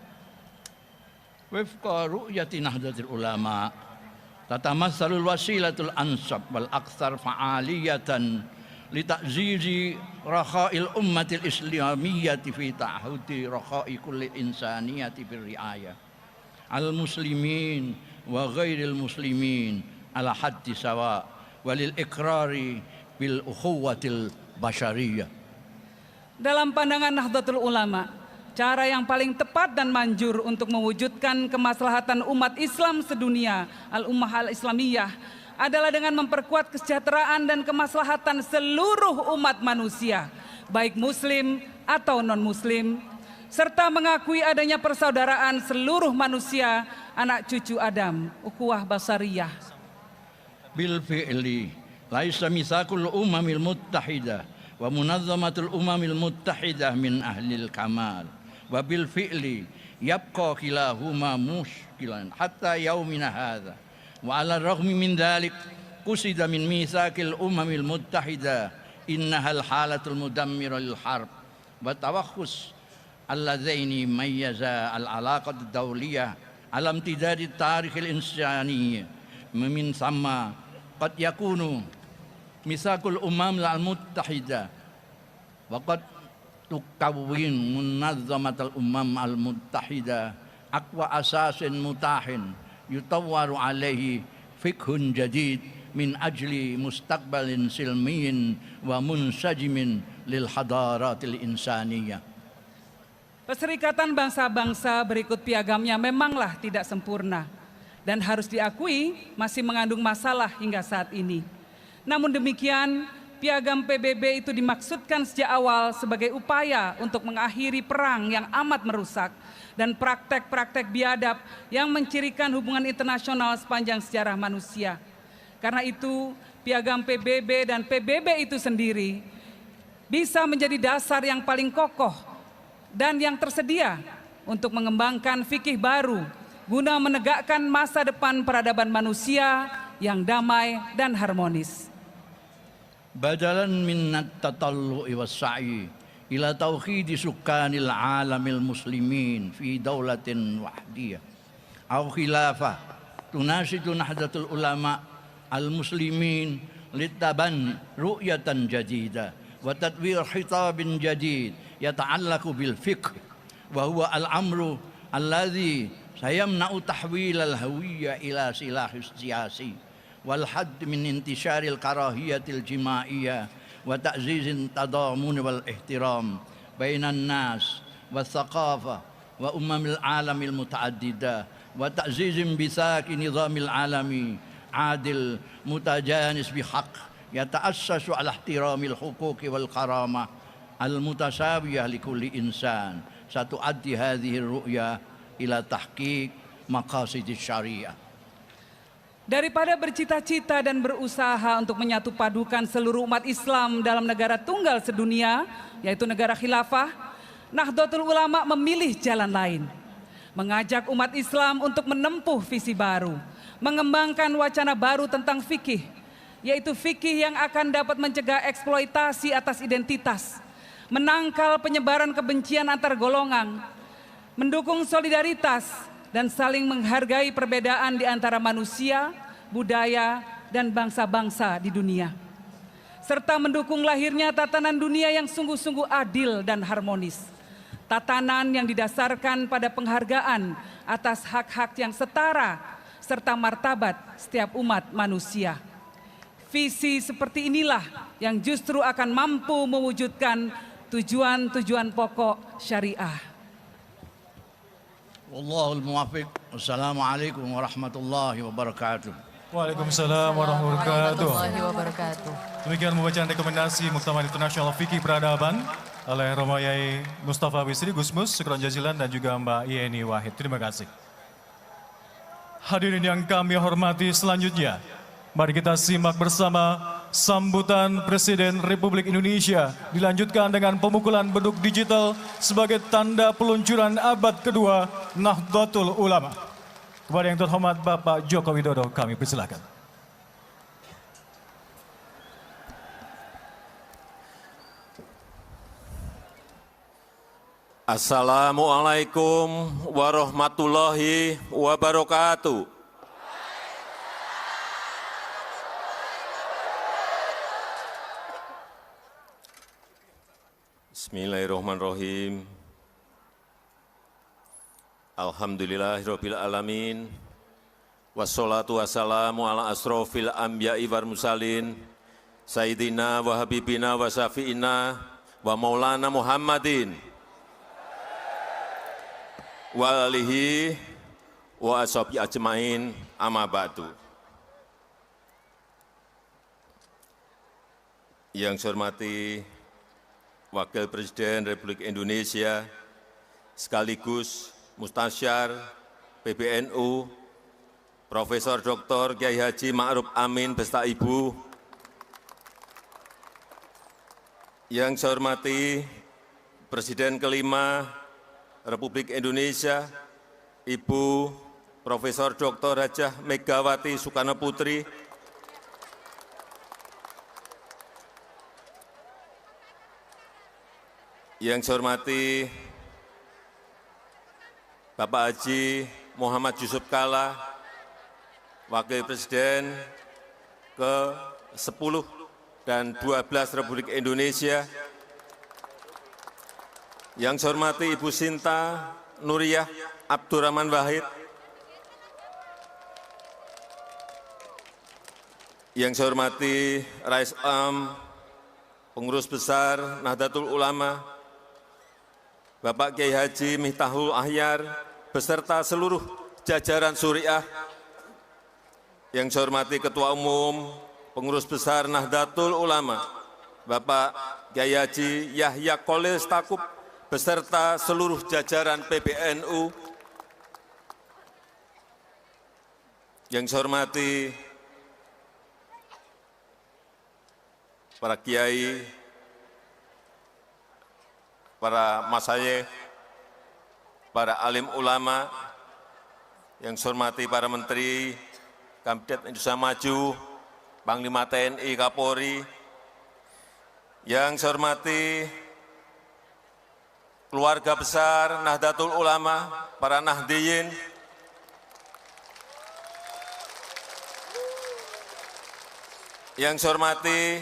Wifqa ru'yati Nahdlatul Ulama tatamassalul wasilatul ansab wal aktsar fa'aliyatan li ta'zizi rakha'il ummatil islamiyyati fi ta'hudi rakha'i kulli insaniyati bir ri'ayah al muslimin wa ghairil muslimin ala haddi sawa walil ikrari bil ukhuwatil bashariyah. Dalam pandangan Nahdlatul Ulama, cara yang paling tepat dan manjur untuk mewujudkan kemaslahatan umat Islam sedunia, al-ummah al-islamiyah, adalah dengan memperkuat kesejahteraan dan kemaslahatan seluruh umat manusia, baik muslim atau non-muslim, serta mengakui adanya persaudaraan seluruh manusia, anak cucu Adam, ukhuwah basariyah. Bil fi'li laisa mitsaqul umamil muttahidah wa munazzamatul umamil muttahidah min ahlil kamal. Wabil fi'li yabqa kilahuma mushkilan hatta yaumina hadha wa ala raghmi min dhalik qusida min mitsaqil umamil muttahida innahal halatul mudammira lil harb wa tawakhus alladzaini mayyaza al alaqat ad-dawliyah alam tidadi tarikhil insani min sama qad yakunu mitsaqul umam al muttahida wa qad tukawin munazzamatul umam al-muttahida aqwa asasin mutahin yutawwaru alaihi fikhun jadid min ajli mustaqbalin silmiyin wa munsajimin lil hadaratil insaniyah. Perserikatan bangsa-bangsa berikut piagamnya memanglah tidak sempurna dan harus diakui masih mengandung masalah hingga saat ini. Namun demikian, Piagam PBB itu dimaksudkan sejak awal sebagai upaya untuk mengakhiri perang yang amat merusak dan praktek-praktek biadab yang mencirikan hubungan internasional sepanjang sejarah manusia. Karena itu, Piagam PBB dan PBB itu sendiri bisa menjadi dasar yang paling kokoh dan yang tersedia untuk mengembangkan fikih baru guna menegakkan masa depan peradaban manusia yang damai dan harmonis. Badalan min at-tatallu'i was-sa'i ila tauhidi sukanil alamil muslimin fi daulatin wahdiyah aw khilafah tunasidu Nahdlatul Ulama al-muslimin litaban ru'yatan jadida wa tadwir khitabin jadid yata'allaqu bil fiqh wa huwa al-amru alladhi sayamna'u tahwil al-hawiyyah ila silahis siyasi wal hadd min intisharil karahiyatil jimaiyah wa ta'zizin tadamun wal ihtiram bainan nas wa thaqafah wa umamil alamil mutaaddidah wa ta'zizin bisaki nizamil alami adil mutajanis bihaq yata'assasu ala ihtiramil huquqi wal karamah al mutasawiyah likulli insan satuaddi hadhihi ru'ya ila tahqiq maqasidis syariah. Daripada bercita-cita dan berusaha untuk menyatu padukan seluruh umat Islam dalam negara tunggal sedunia, yaitu negara khilafah, Nahdlatul Ulama memilih jalan lain. Mengajak umat Islam untuk menempuh visi baru, mengembangkan wacana baru tentang fikih, yaitu fikih yang akan dapat mencegah eksploitasi atas identitas, menangkal penyebaran kebencian antar golongan, mendukung solidaritas, dan saling menghargai perbedaan di antara manusia, budaya, dan bangsa-bangsa di dunia. Serta mendukung lahirnya tatanan dunia yang sungguh-sungguh adil dan harmonis. Tatanan yang didasarkan pada penghargaan atas hak-hak yang setara, serta martabat setiap umat manusia. Visi seperti inilah yang justru akan mampu mewujudkan tujuan-tujuan pokok syariah. Wallahul muwaffiq. Wassalamualaikum warahmatullahi wabarakatuh. Waalaikumsalam warahmatullahi wabarakatuh. Demikian pembacaan rekomendasi Muktamar Internasional Fikih Peradaban oleh Romo Yai Mustafa Bisri Gusmus, Syukron Jazilan, dan juga Mbak Yeni Wahid. Terima kasih. Hadirin yang kami hormati, selanjutnya mari kita simak bersama sambutan Presiden Republik Indonesia dilanjutkan dengan pemukulan beduk digital sebagai tanda peluncuran abad kedua Nahdlatul Ulama. Kepada yang terhormat Bapak Joko Widodo, kami persilakan. Assalamualaikum warahmatullahi wabarakatuh. Bismillahirrahmanirrahim. Alhamdulillahirabbil alamin. Wassalatu wassalamu ala asrofil anbiya'i wal mursalin sayyidina wa habibina wa syafi'ina wa maulana Muhammadin wa alihi wa ashabi ajmain, amma ba'du. Yang saya hormati Wakil Presiden Republik Indonesia sekaligus Mustasyar PBNU Profesor Dr. Kiai Haji Ma'ruf Amin beserta Ibu. Yang saya hormati Presiden kelima Republik Indonesia, Ibu Profesor Dr. Hajah Megawati Soekarno Putri. Yang saya hormati Bapak Haji Muhammad Yusuf Kalla, Wakil Presiden ke-10 dan 12 Republik Indonesia. Yang saya hormati Ibu Sinta Nuriyah Abdurrahman Wahid. Yang saya hormati Rais Am, Pengurus Besar Nahdlatul Ulama, Bapak Kiai Haji Miftahul Ahyar, beserta seluruh jajaran Suriah. Yang saya hormati Ketua Umum Pengurus Besar Nahdlatul Ulama, Bapak Kiai Haji Yahya Kholil Stakuf, beserta seluruh jajaran PBNU. Yang saya hormati para kiai, para masyayikh, para alim ulama, yang saya hormati para menteri, Kabinet Indonesia Maju, Panglima TNI, Kapolri, yang saya hormati keluarga besar Nahdlatul Ulama, para Nahdiyin, yang saya hormati,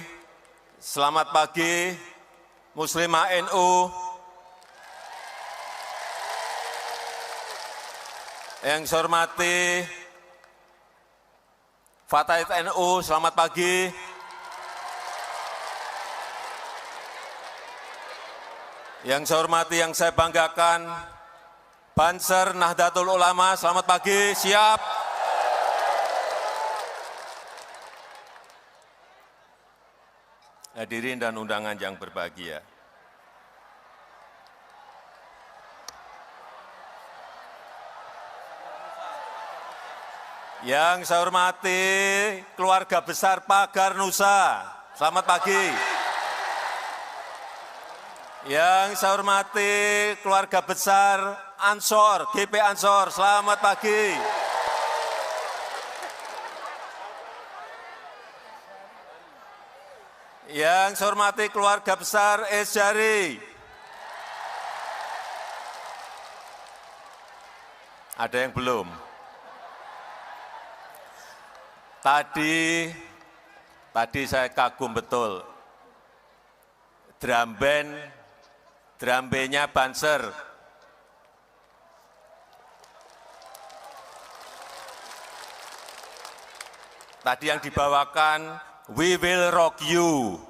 selamat pagi Muslimah NU, yang saya hormati Fatahit NU, selamat pagi. Yang saya hormati, yang saya banggakan, Banser Nahdlatul Ulama, selamat pagi, siap. Hadirin dan undangan yang berbahagia. Yang saya hormati keluarga besar Pagar Nusa, selamat pagi. Yang saya hormati keluarga besar Ansor, GP Ansor, selamat pagi. Yang saya hormati keluarga besar Esjari. Ada yang belum? Tadi saya kagum betul, drum bandnya Banser. Tadi yang dibawakan We will rock you.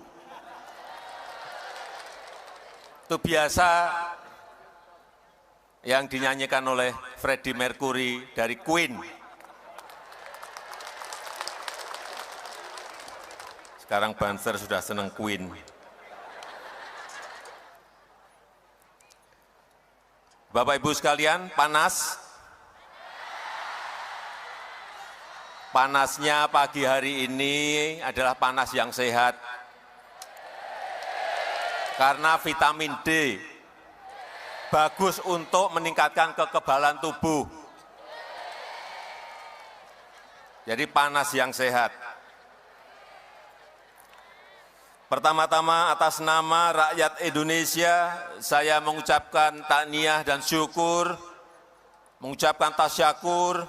Itu biasa yang dinyanyikan oleh Freddie Mercury dari Queen. Sekarang Banser sudah senang Queen. Bapak Ibu sekalian, panas. Panasnya pagi hari ini adalah panas yang sehat. Karena vitamin D bagus untuk meningkatkan kekebalan tubuh. Jadi panas yang sehat. Pertama-tama atas nama rakyat Indonesia, saya mengucapkan takniah dan syukur, mengucapkan tasyakur,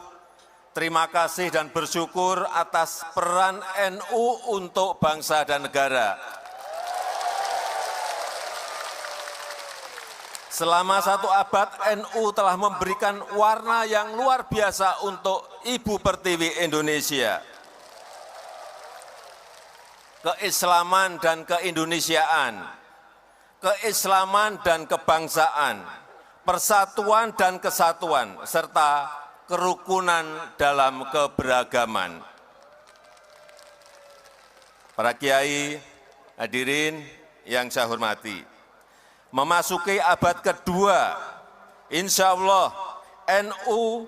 terima kasih dan bersyukur atas peran NU untuk bangsa dan negara. Selama 1 abad, NU telah memberikan warna yang luar biasa untuk Ibu Pertiwi Indonesia. Keislaman dan keindonesiaan, keislaman dan kebangsaan, persatuan dan kesatuan, serta kerukunan dalam keberagaman. Para kiai, hadirin yang saya hormati, memasuki abad kedua, insya Allah NU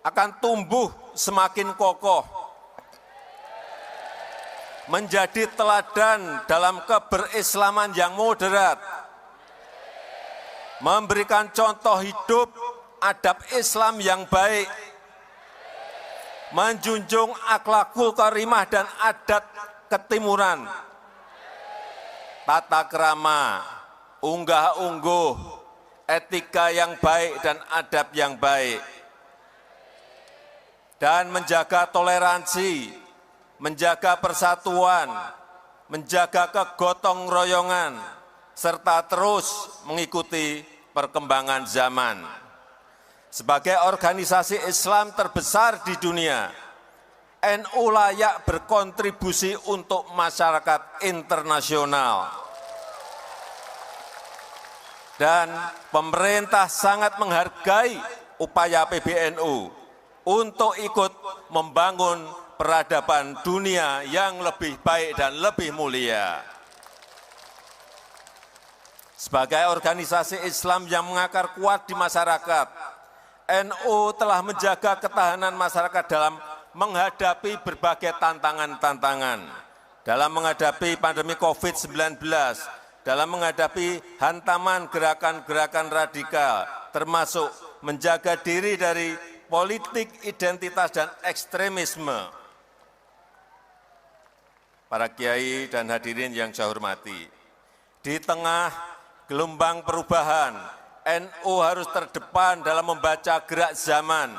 akan tumbuh semakin kokoh, menjadi teladan dalam keberislaman yang moderat, memberikan contoh hidup adab Islam yang baik, menjunjung akhlakul karimah dan adat ketimuran, tata krama, unggah-ungguh, etika yang baik dan adab yang baik, dan menjaga toleransi, menjaga persatuan, menjaga kegotong royongan, serta terus mengikuti perkembangan zaman. Sebagai organisasi Islam terbesar di dunia, NU layak berkontribusi untuk masyarakat internasional. Dan pemerintah sangat menghargai upaya PBNU untuk ikut membangun peradaban dunia yang lebih baik dan lebih mulia. Sebagai organisasi Islam yang mengakar kuat di masyarakat, NU telah menjaga ketahanan masyarakat dalam menghadapi berbagai tantangan-tantangan, dalam menghadapi pandemi COVID-19, dalam menghadapi hantaman gerakan-gerakan radikal, termasuk menjaga diri dari politik identitas dan ekstremisme. Para kiai dan hadirin yang saya hormati, di tengah gelombang perubahan, NU harus terdepan dalam membaca gerak zaman,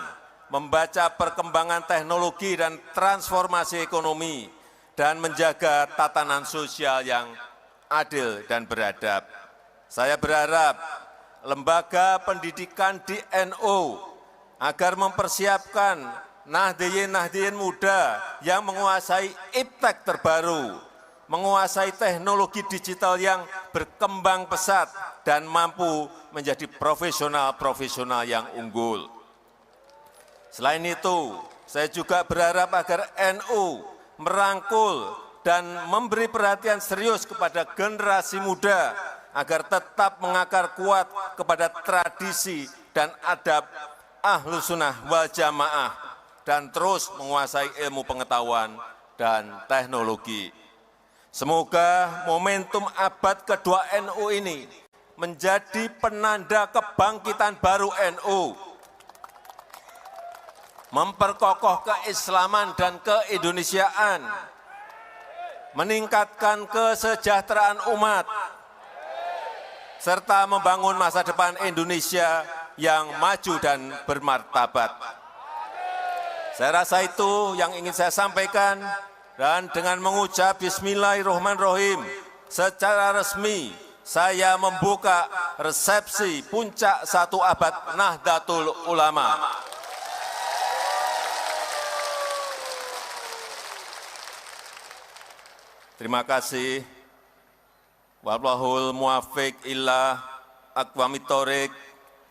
membaca perkembangan teknologi dan transformasi ekonomi, dan menjaga tatanan sosial yang adil dan beradab. Saya berharap lembaga pendidikan di NU agar mempersiapkan Nahdiyin muda yang menguasai iptek terbaru, menguasai teknologi digital yang berkembang pesat dan mampu menjadi profesional-profesional yang unggul. Selain itu, saya juga berharap agar NU merangkul dan memberi perhatian serius kepada generasi muda agar tetap mengakar kuat kepada tradisi dan adab Ahlus Sunnah wal Jamaah dan terus menguasai ilmu pengetahuan dan teknologi. Semoga momentum abad kedua NU ini menjadi penanda kebangkitan baru NU, memperkokoh keislaman dan keindonesiaan, meningkatkan kesejahteraan umat, serta membangun masa depan Indonesia yang maju dan bermartabat. Saya rasa itu yang ingin saya sampaikan, dan dengan mengucap Bismillahirrahmanirrahim, secara resmi saya membuka resepsi puncak 1 abad Nahdlatul Ulama. Terima kasih. Wallahul muwaffiq ila aqwamit thoriq.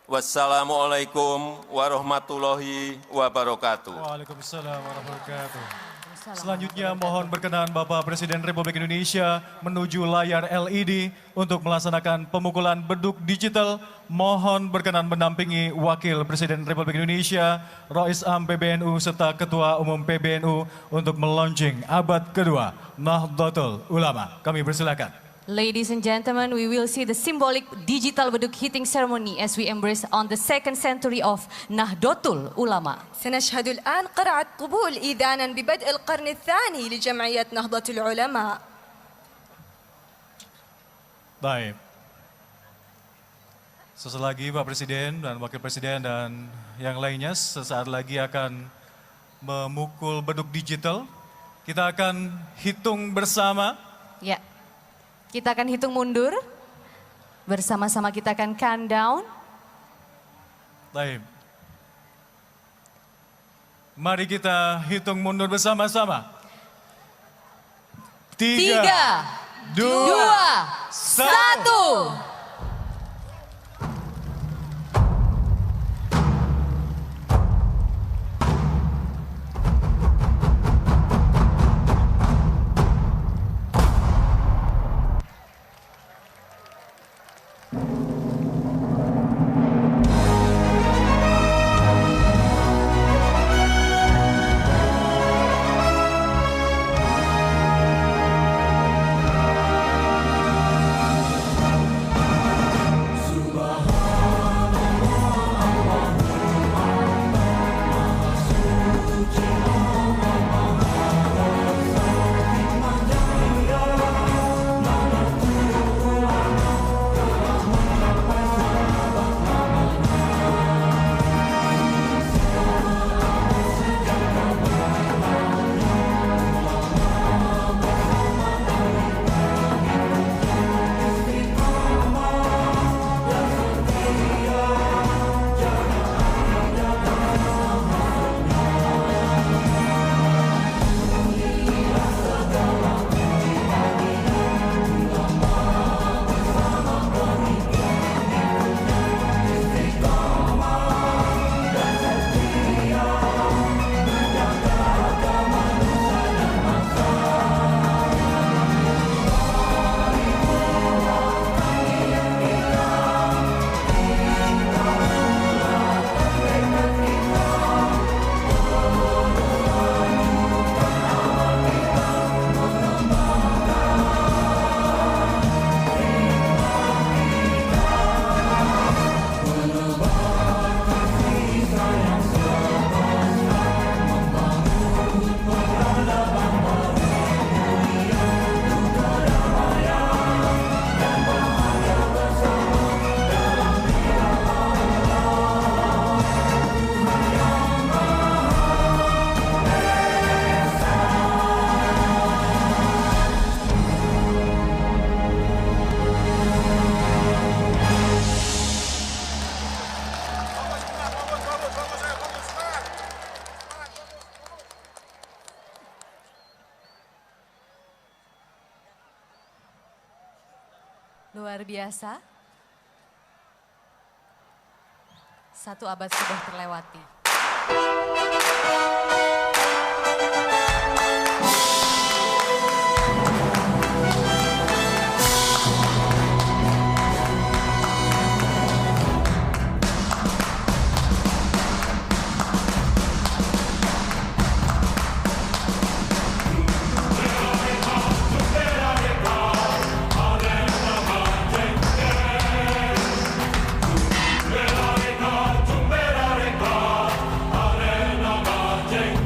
Wassalamualaikum warahmatullahi wabarakatuh. Waalaikumsalam warahmatullahi wabarakatuh. Selanjutnya mohon berkenan Bapak Presiden Republik Indonesia menuju layar LED untuk melaksanakan pemukulan beduk digital. Mohon berkenan mendampingi Wakil Presiden Republik Indonesia, Rais Am PBNU serta Ketua Umum PBNU untuk melaunching abad kedua Nahdlatul Ulama. Kami persilakan. Ladies and gentlemen, we will see the symbolic digital beduk hitting ceremony as we embrace on the 2nd century of Nahdlatul Ulama. سنشهد الآن قرعة قبول إذانا ببدء القرن الثاني لجمعية نهضة العلماء. Baik. Sesaat lagi Pak Presiden dan Wakil Presiden dan yang lainnya sesaat lagi akan memukul beduk digital. Kita akan hitung bersama. Ya. Kita akan hitung mundur, bersama-sama kita akan countdown. Baik. Mari kita hitung mundur bersama-sama. 3, 2, 1. Luar biasa. 1 abad sudah terlewati. Jeng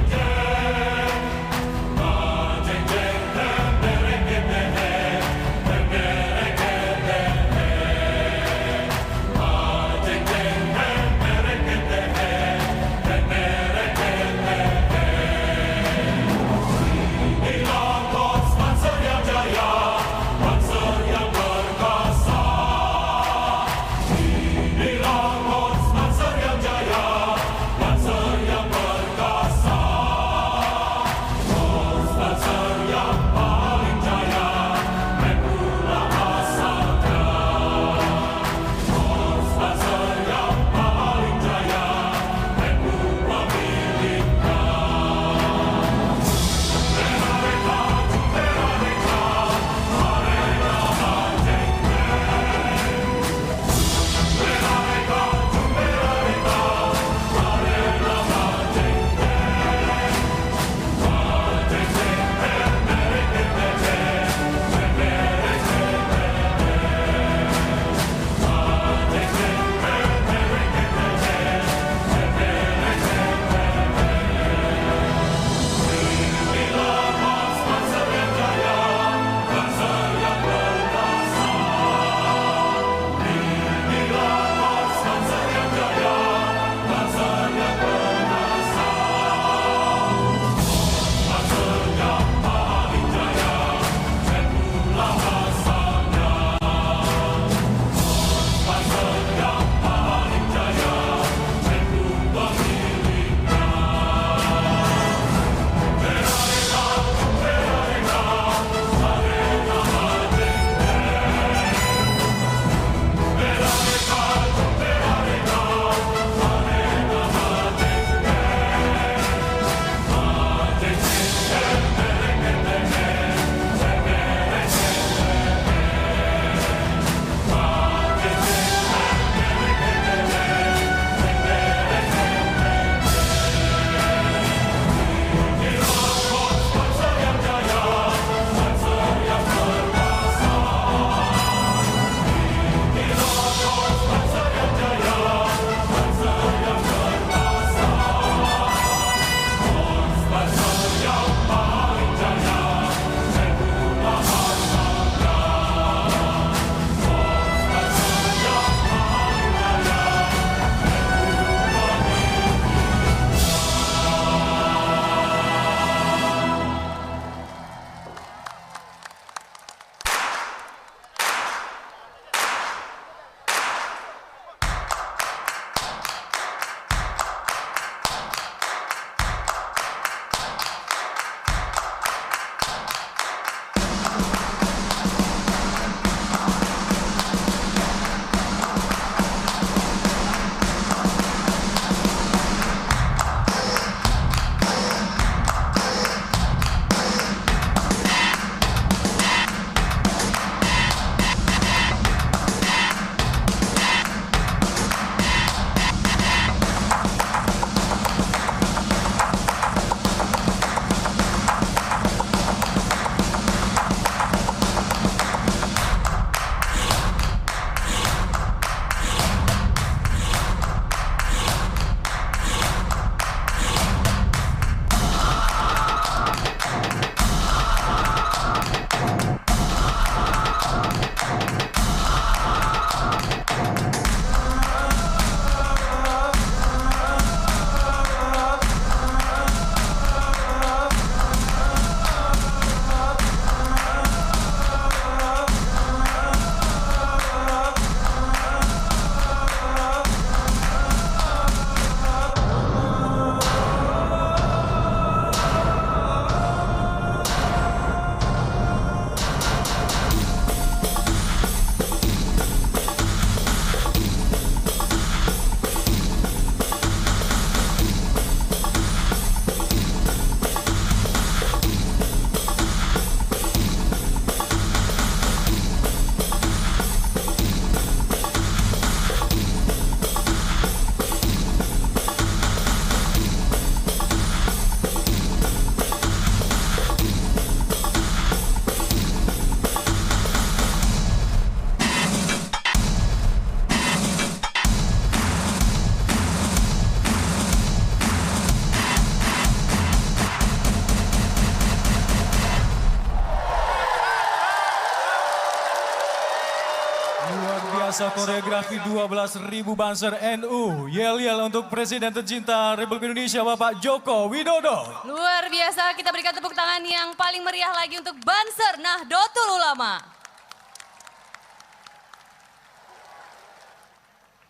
Bahasa koreografi 12.000 Banser NU. Yel-yel untuk Presiden tercinta Republik Indonesia Bapak Joko Widodo. Luar biasa, kita berikan tepuk tangan yang paling meriah lagi untuk Banser Nahdlatul Ulama.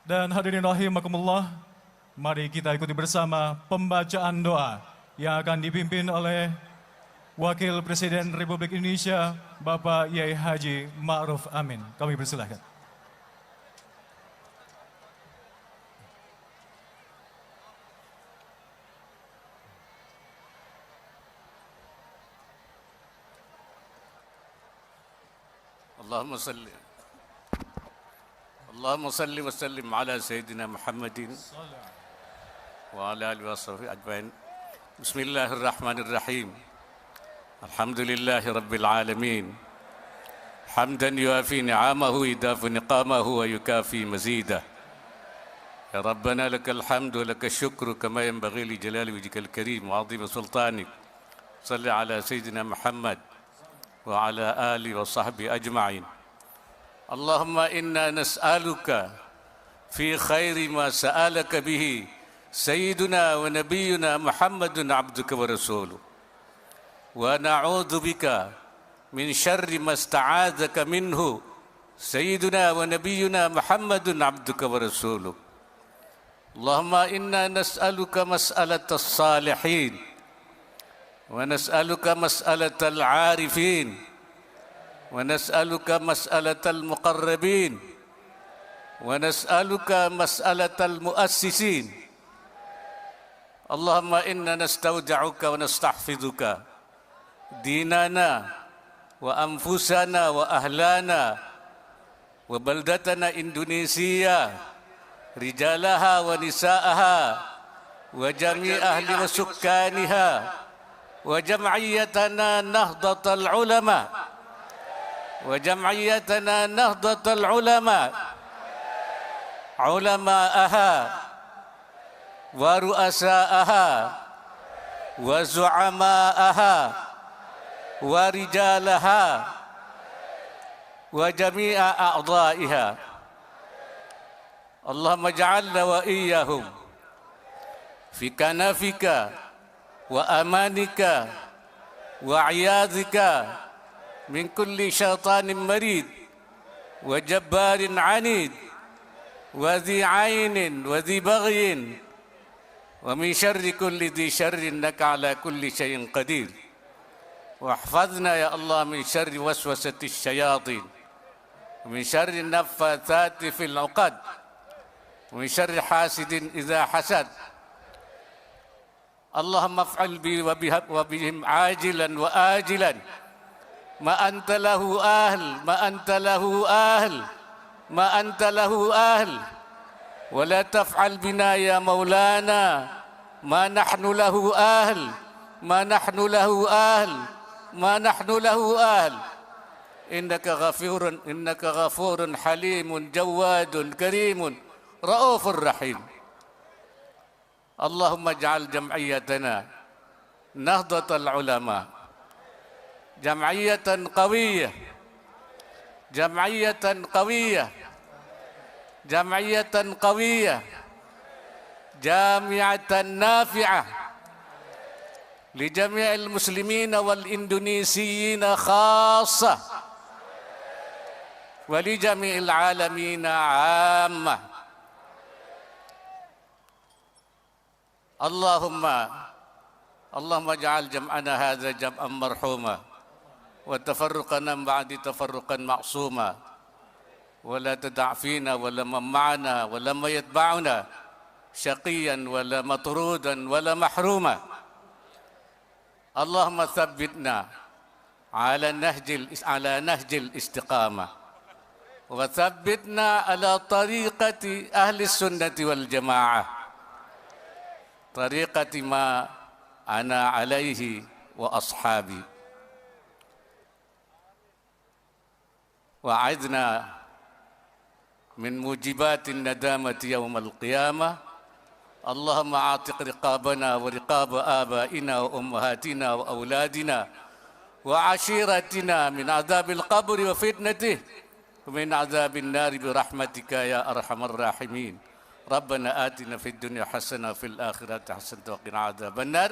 Dan hadirin rahimakumullah, mari kita ikuti bersama pembacaan doa yang akan dipimpin oleh Wakil Presiden Republik Indonesia Bapak Yai Haji Ma'ruf Amin. Kami persilahkan. Allahumma salli wa sallim ala Sayyidina Muhammadin wa ala alihi wa sahbihi ajma'in. Bismillahirrahmanirrahim. Alhamdulillahi Rabbil Alamin. Hamdan yuafi ni'amahu idafu niqamahu wa yukafi mazidah. Ya Rabbana lakal hamdu wa lakal syukru kama yanbaghi li jalali wajhikal karim wa 'azimi sultanik. Salli ala Sayyidina Muhammad wa ala alihi wa sahbihi ajma'in. Allahumma inna nas'aluka fi khairi ma sa'alaka bihi Sayyiduna wa Nabiyyuna Muhammadun abduka wa rasuluh. Wa na'udzu bika min syarri ma sta'adzaka minhu Sayyiduna wa Nabiyyuna Muhammadun abduka wa rasuluh. Allahumma inna nas'aluka mas'alatas salihin wa nas'aluka mas'alatal 'arifin wa nas'aluka mas'alatal muqarrabin wa nas'aluka mas'alatal muassisin. Allahumma inna nastaudi'uka wa nastahfizuka dinana wa anfusana wa ahlana wa baldatana Indonesia rijalaha wa nisa'aha wa jami' ahli wa sukkaniha wa jam'iyyatana Nahdlatul Ulama wa jam'iyyatana Nahdlatul Ulama ulama'aha wa ru'asa'aha wa zu'ama'aha wa rijalaha wa jami'a a'dha'iha. Allahumma ja'alna wa iyyahum fi kanafika wa amanika wa 'iyadhika min kulli syaitanin marid wa jabbarin 'anid wa dhi 'ainin wa dhi baghyin wa min syarri kulli dhi syarrin innaka 'ala kulli syai'in qadir. واحفظنا يا الله من شر وسوسة الشياطين ومن شر النفاثات في العقد ومن شر حاسد إذا حسد. اللهم افعل بي وبهم عاجلا وآجلا ما أنت له أهل ما أنت له أهل ما أنت له أهل ولا تفعل بنا يا مولانا ما نحن له أهل ما نحن له أهل ما نحن له أهل. إنك غفور حليم جواد كريم رؤوف رحيم. اللهم اجعل جمعيتنا نهضة العلماء جمعية قوية جمعية قوية جمعية قوية جامعة نافعة لجميع المسلمين والإندونيسيين خاصة ولجميع العالمين عامة. اللهم اجعل جمعنا هذا جمعا مرحوما وتفرقنا بعد تفرقا معصوما ولا تدع فينا ولا من معنا ولا من يتبعنا شقيا ولا مطرودا ولا محروما. اللهم ثبتنا على نهج الاستقامة وثبتنا على طريقة أهل السنة والجماعة طريقة ما أنا عليه وأصحابي. وأعذنا من موجبات الندامة يوم القيامة. اللهم اعتق رقابنا ورقاب آبائنا وأمهاتنا وأولادنا وعشيرتنا من عذاب القبر وفتنته ومن عذاب النار برحمتك يا أرحم الراحمين ربنا آتنا في الدنيا حسنة وفي الآخرة حسنة وقنا عذاب النار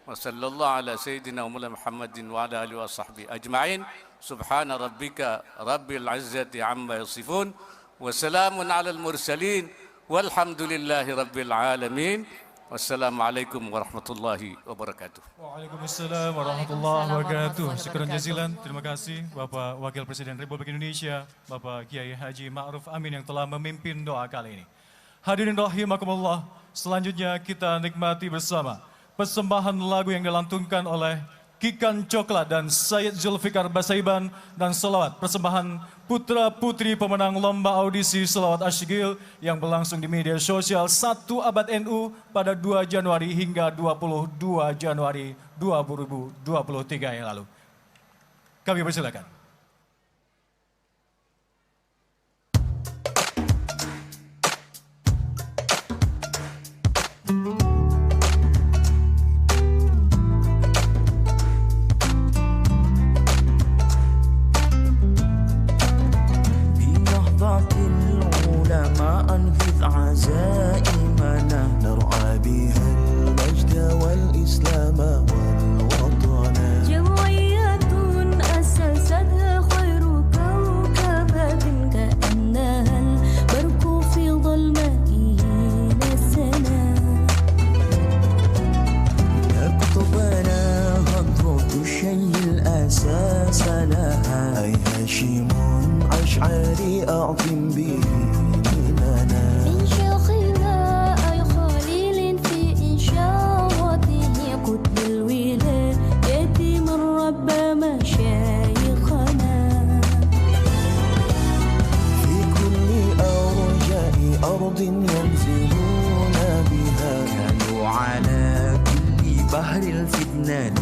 وصلى الله على سيدنا ومولانا محمد وعلى آله وصحبه أجمعين سبحان ربك رب العزة عما يصفون وسلام على المرسلين والحمد لله رب العالمين wassalamualaikum warahmatullahi wabarakatuh. Waalaikumsalam warahmatullahi wabarakatuh. Syukran jazilan. Terima kasih Bapak Wakil Presiden Republik Indonesia, Bapak Kiai Haji Ma'ruf Amin yang telah memimpin doa kali ini. Hadirin rahimakumullah, selanjutnya kita nikmati bersama persembahan lagu yang dilantunkan oleh Kikan Coklat dan Sayyid Zulfikar Basaiban dan selawat persembahan putra-putri pemenang lomba audisi selawat Asyikil yang berlangsung di media sosial 1 Abad NU pada 2 Januari hingga 22 Januari 2023 yang lalu. Kami persilakan. عزائمنا نرعى بها المجد والإسلام والوطن جمعية أسستها خير كوكبة كأنها البرق في ظلمائه نسنا يكتبنا هضرة الشيء الأساس لها أي هاشم أشعري أعظم به أرض ينزلون بها كانوا على كل بحر الفتنان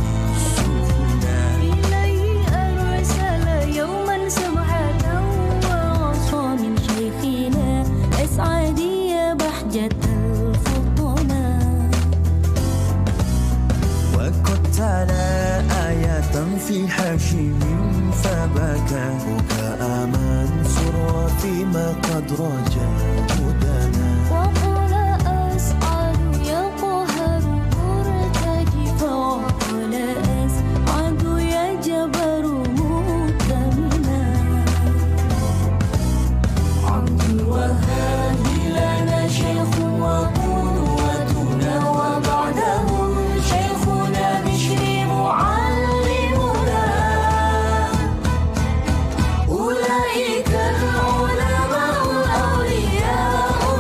سفنا إليه أرسل يوما سمحة وعصى من شيخنا أسعدي يا بحجة الفطنا وقد تلا آية في حاشم فبكى بكاء منصور فيما قد رجا وقال أسعد يا قهر مرتجفا وقال أسعد يا جبر مؤتمنا عبد الوهاب لنا شيخ وقدوتنا وبعده شيخنا بشر معلمنا أولئك العلماء الأولياء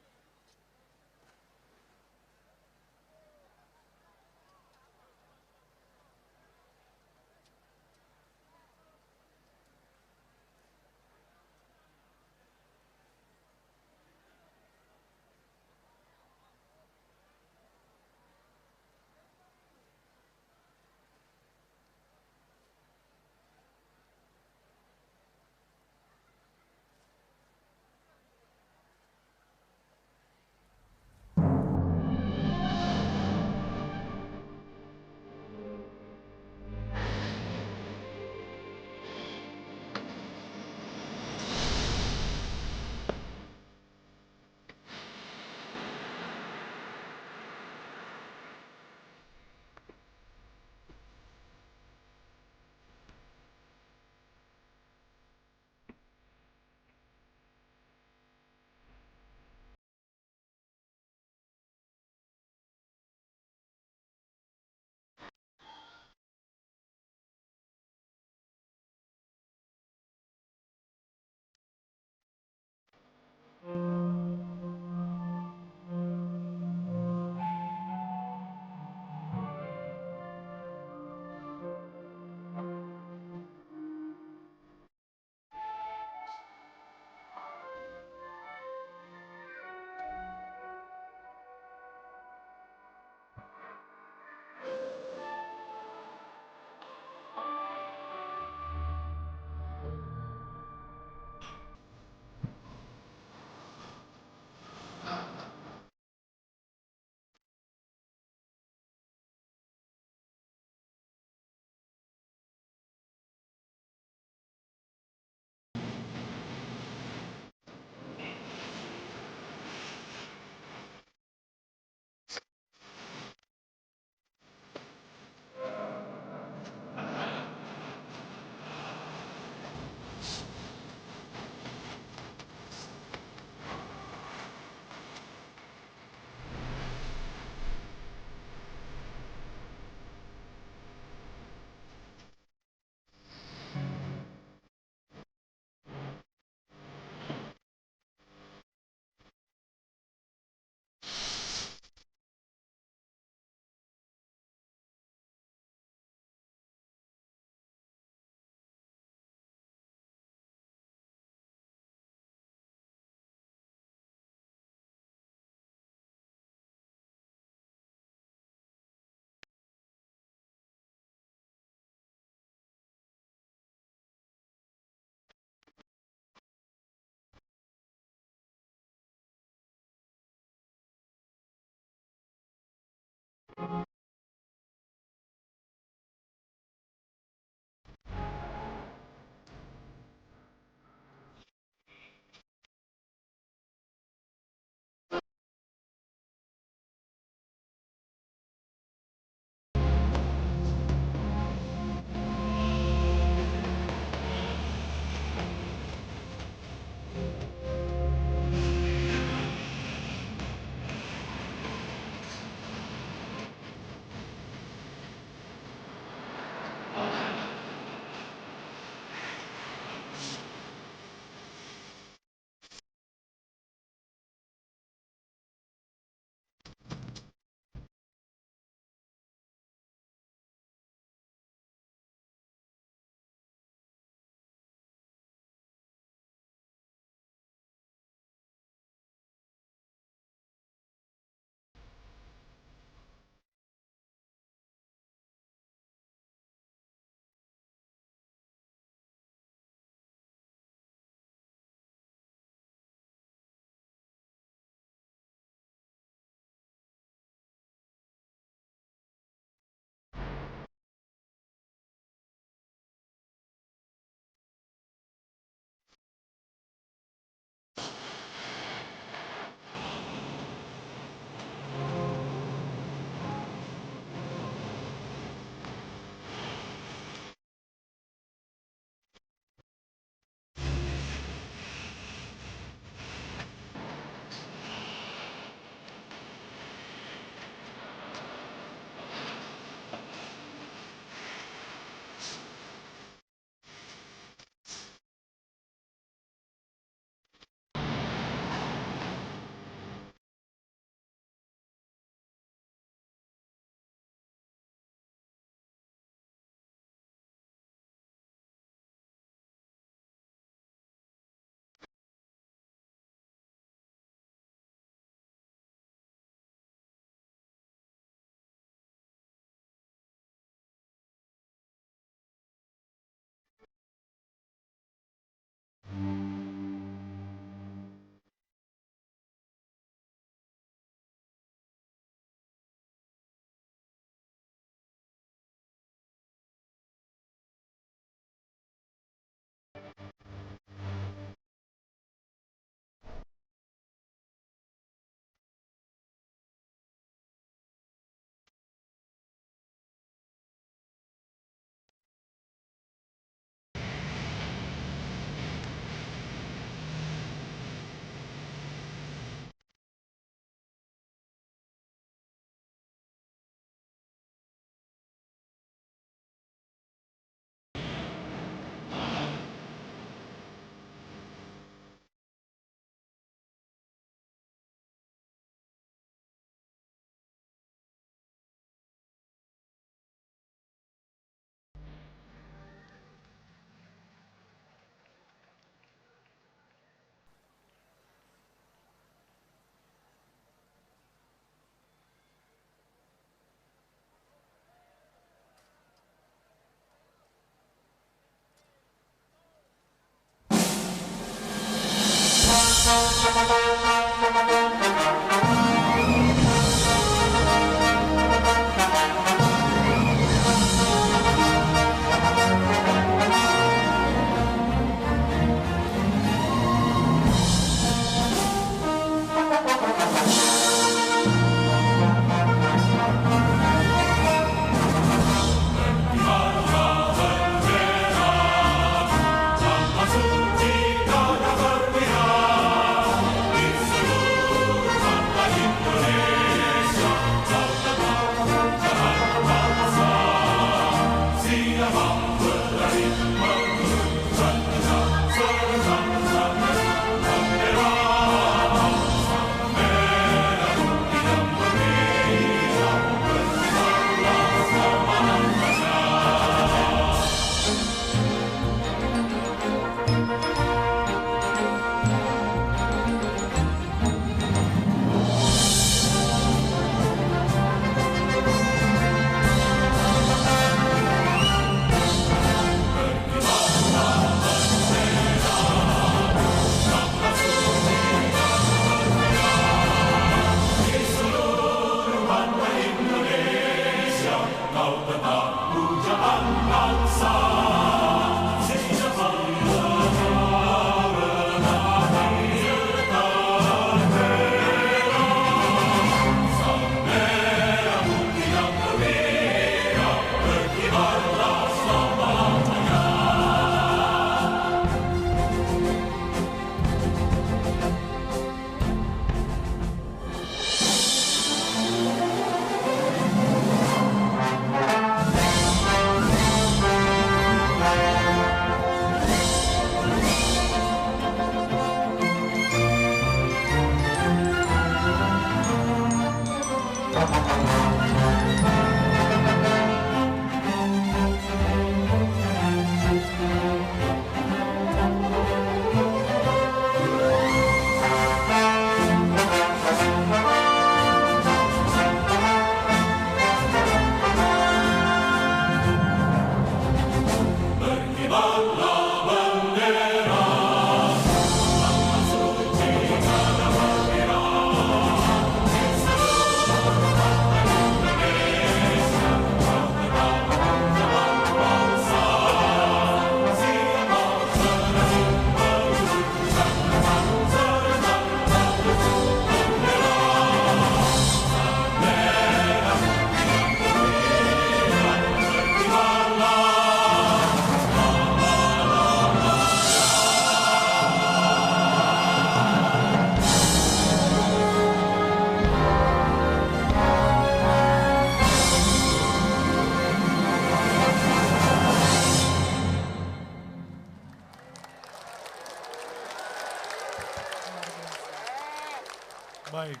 Baik.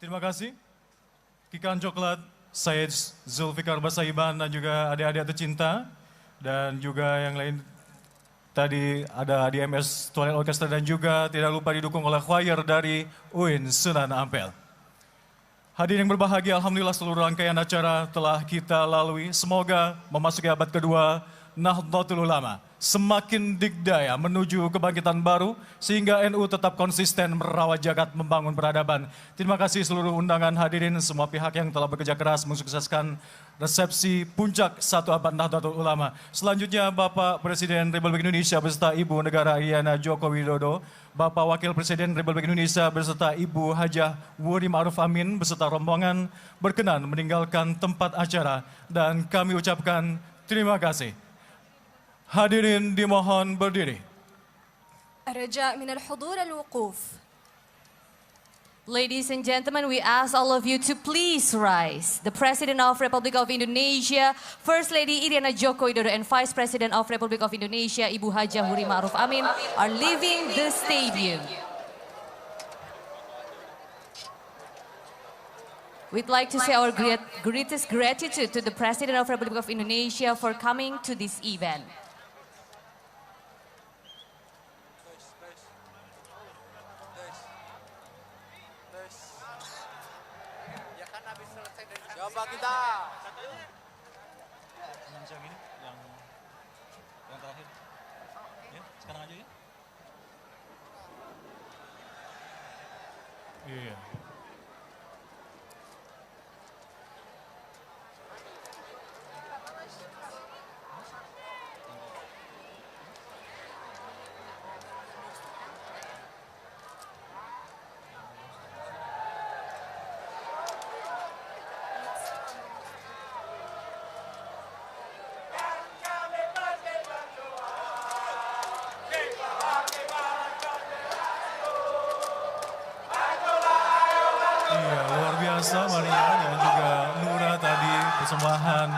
Terima kasih. Kikan Coklat, Syed Zulfikar Basaiban dan juga adik-adik tercinta. Dan juga yang lain tadi ada DMS Twilight Orchestra dan juga tidak lupa didukung oleh choir dari UIN Sunan Ampel. Hadirin yang berbahagia, Alhamdulillah seluruh rangkaian acara telah kita lalui. Semoga memasuki abad kedua Nahdlatul Ulama semakin digdaya menuju kebangkitan baru sehingga NU tetap konsisten merawat jagat membangun peradaban. Terima kasih seluruh undangan hadirin semua pihak yang telah bekerja keras mensukseskan resepsi puncak 1 abad Nahdlatul Ulama. Selanjutnya Bapak Presiden Republik Indonesia beserta Ibu Negara Iriana Joko Widodo, Bapak Wakil Presiden Republik Indonesia beserta Ibu Hajah Wuri Ma'ruf Amin beserta rombongan berkenan meninggalkan tempat acara dan kami ucapkan terima kasih. Hadirin dimohon berdiri. الرجاء من الحضور الوقوف. Ladies and gentlemen, we ask all of you to please rise. The President of Republic of Indonesia, First Lady Iriana Joko Widodo, and Vice President of Republic of Indonesia, Ibu Hajah Wuri Ma'ruf Amin, are leaving the stadium. We'd like to say our greatest gratitude to the President of Republic of Indonesia for coming to this event. Coba kita. Yang ini, yang terakhir. Ya, sekarang aja ya. Iya. Iya, luar biasa Maria dan juga Nura tadi persembahan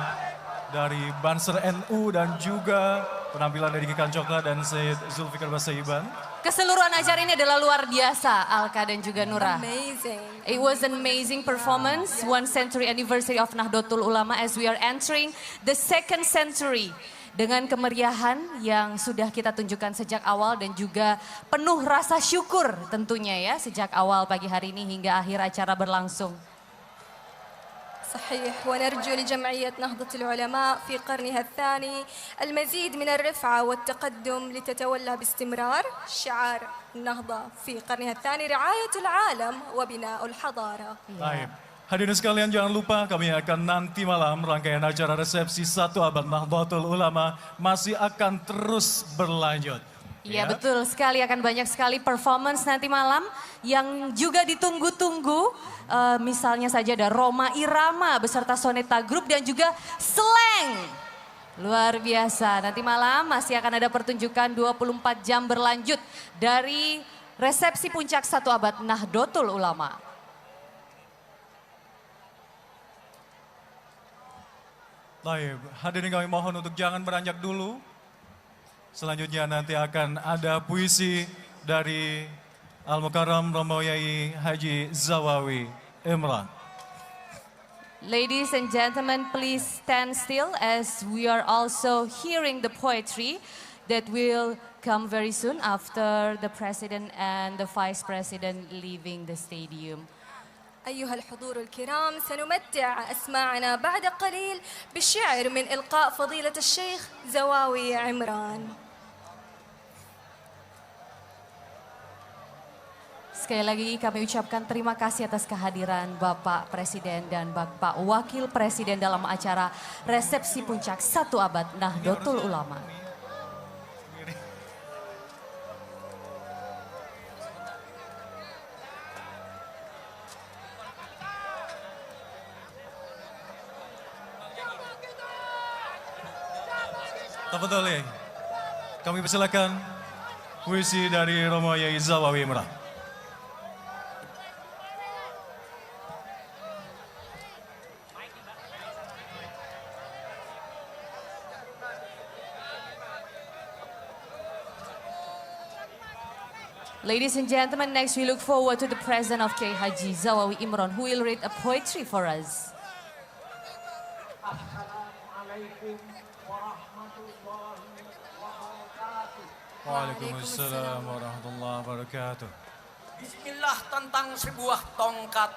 dari Banser NU dan juga penampilan dari Kikan Coklat dan Syed Zulfikar Basaiban. Keseluruhan acara ini adalah luar biasa, Alka dan juga Nura. Amazing. It was an amazing performance, 1 century anniversary of Nahdlatul Ulama as we are entering the 2nd century. Dengan kemeriahan yang sudah kita tunjukkan sejak awal dan juga penuh rasa syukur tentunya ya sejak awal pagi hari ini hingga akhir acara berlangsung. صحيح ونرجو لجمعية نهضة العلماء في قرنها الثاني المزيد من الرفعة والتقدم لتتولى باستمرار شعار النهضة في قرنها الثاني رعاية العالم وبناء الحضارة. Baik. Hadirin sekalian jangan lupa kami akan nanti malam rangkaian acara resepsi 1 abad Nahdlatul Ulama masih akan terus berlanjut. Iya betul sekali, akan banyak sekali performance nanti malam yang juga ditunggu-tunggu. Misalnya saja ada Roma Irama beserta Soneta Group dan juga Slang. Luar biasa, nanti malam masih akan ada pertunjukan 24 jam berlanjut dari resepsi puncak 1 abad Nahdlatul Ulama. Baik, hadirin kami mohon untuk jangan beranjak dulu. Selanjutnya nanti akan ada puisi dari Al-Mukarram Romo Yai Haji Zawawi Imran. Ladies and gentlemen, please stand still as we are also hearing the poetry that will come very soon after the President and the Vice President leaving the stadium. أيها الحضور الكرام، سنمتع أسماعنا بعد قليل بالشعر من إلقاء فضيلة الشيخ زواوي عمران. Sekali lagi kami ucapkan terima kasih atas kehadiran Bapak Presiden dan Bapak Wakil Presiden dalam acara resepsi puncak 1 abad Nahdlatul Ulama. Tafadhali, kami persilakan puisi dari Romo Yai Zawawi Imran. Ladies and gentlemen, next we look forward to the presence of Kiai Haji Zawawi Imran, who will read a poetry for us. Waalaikumsalam warahmatullahi wabarakatuh. Bismillah tentang sebuah tongkat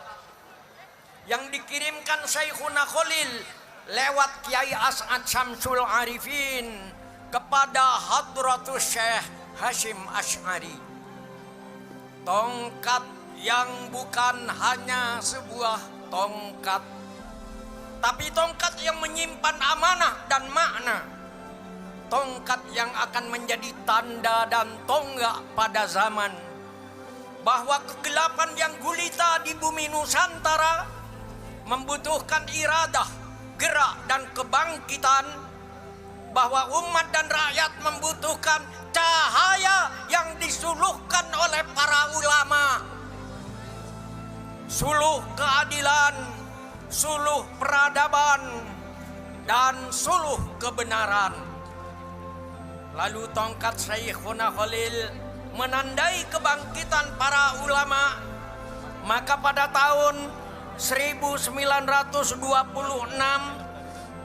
yang dikirimkan Syekhuna Khalil lewat Kiai As'ad Syamsul Arifin kepada Hadratus Syekh Hashim Asy'ari. Tongkat yang bukan hanya sebuah tongkat, tapi tongkat yang menyimpan amanah dan makna. Tongkat yang akan menjadi tanda dan tonggak pada zaman bahwa kegelapan yang gulita di bumi Nusantara membutuhkan iradah, gerak dan kebangkitan, bahwa umat dan rakyat membutuhkan cahaya yang disuluhkan oleh para ulama, suluh keadilan, suluh peradaban, dan suluh kebenaran. Lalu tongkat Syekhuna Khalil menandai kebangkitan para ulama. Maka pada tahun 1926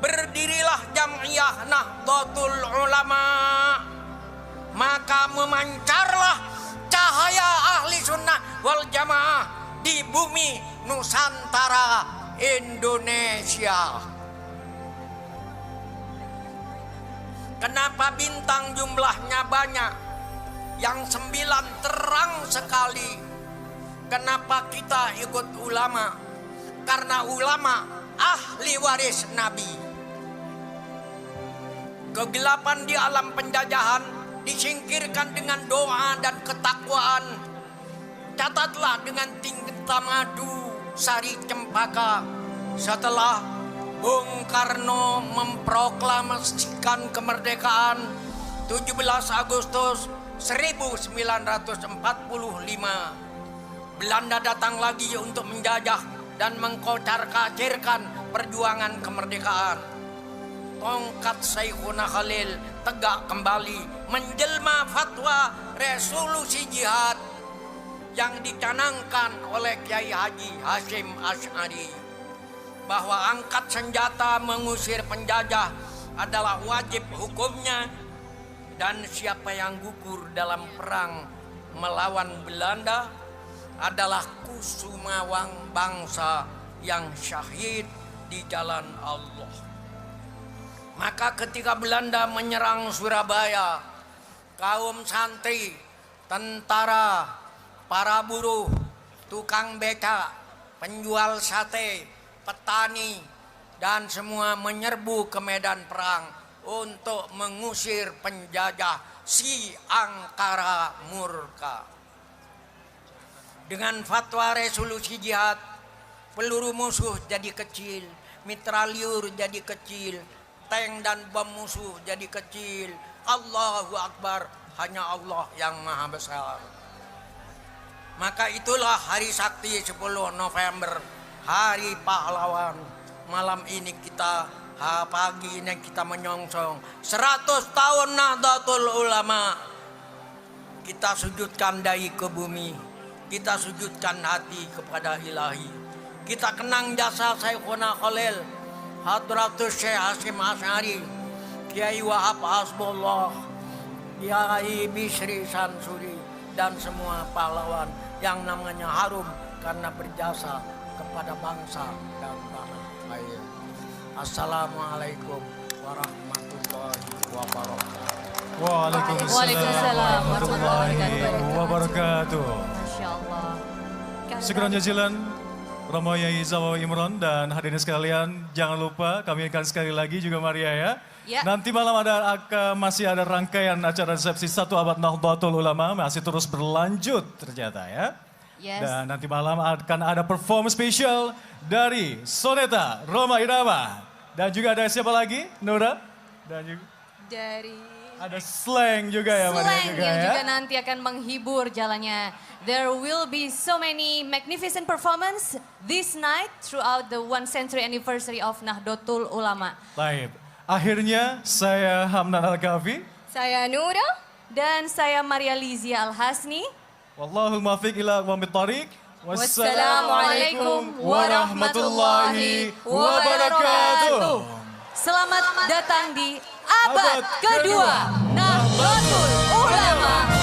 berdirilah Jam'iyah Nahdlatul Ulama. Maka memancarlah cahaya ahli sunnah wal jamaah di bumi Nusantara Indonesia. Kenapa bintang jumlahnya banyak? Yang 9 terang sekali. Kenapa kita ikut ulama? Karena ulama ahli waris Nabi. Kegelapan di alam penjajahan disingkirkan dengan doa dan ketakwaan. Catatlah dengan tinta madu sari cempaka. Setelah Bung Karno memproklamasikan kemerdekaan 17 Agustus 1945, Belanda datang lagi untuk menjajah dan mengkocar-kacirkan perjuangan kemerdekaan. Tongkat Syekhuna Khalil tegak kembali menjelma fatwa resolusi jihad yang dicanangkan oleh Kiai Haji Hashim Asy'ari, bahwa angkat senjata mengusir penjajah adalah wajib hukumnya, dan siapa yang gugur dalam perang melawan Belanda adalah kusumawang bangsa yang syahid di jalan Allah. Maka ketika Belanda menyerang Surabaya, kaum santri, tentara, para buruh, tukang beca, penjual sate, petani, dan semua menyerbu ke medan perang untuk mengusir penjajah si angkara murka. Dengan fatwa resolusi jihad, peluru musuh jadi kecil, mitralyur jadi kecil, tank dan bom musuh jadi kecil. Allahu Akbar, hanya Allah yang maha besar. Maka itulah hari sakti 10 November, Hari Pahlawan. Malam ini kita, pagi ini kita menyongsong 100 tahun Nahdlatul Ulama. Kita sujudkan dahi ke bumi, kita sujudkan hati kepada Ilahi. Kita kenang jasa Syekhuna Khalil, Hadratus Syekh Hashim Asy'ari, Kiai Wahab Hasbullah, Kiai Bisri Sansuri, dan semua pahlawan yang namanya harum karena berjasa kepada bangsa dan tanah air. Assalamualaikum warahmatullahi wabarakatuh. Waalaikumsalam warahmatullahi wabarakatuh. Masya Allah. Syukran jazilan Romo Yai Zawawi Imron dan hadirin sekalian, jangan lupa kami akan sekali lagi juga Maria ya. Ya. Nanti malam masih ada rangkaian acara resepsi 1 abad Nahdlatul Ulama masih terus berlanjut ternyata ya. Yes. Dan nanti malam akan ada perform spesial dari Soneta Roma Irama. Dan juga ada siapa lagi? Nora? Dan juga dari ada Slang juga ya Maria Slang juga yang ya. juga nanti akan menghibur jalannya. There will be so many magnificent performance this night throughout the 1 century anniversary of Nahdlatul Ulama. Baik. Akhirnya saya Hamdan Al-Kafi. Saya Nura. Dan saya Maria Lizia Al-Hasni. Wallahul muwaffiq ila aqwamit thariq. Wassalamualaikum warahmatullahi wabarakatuh. Selamat datang di abad kedua Nahdlatul Ulama.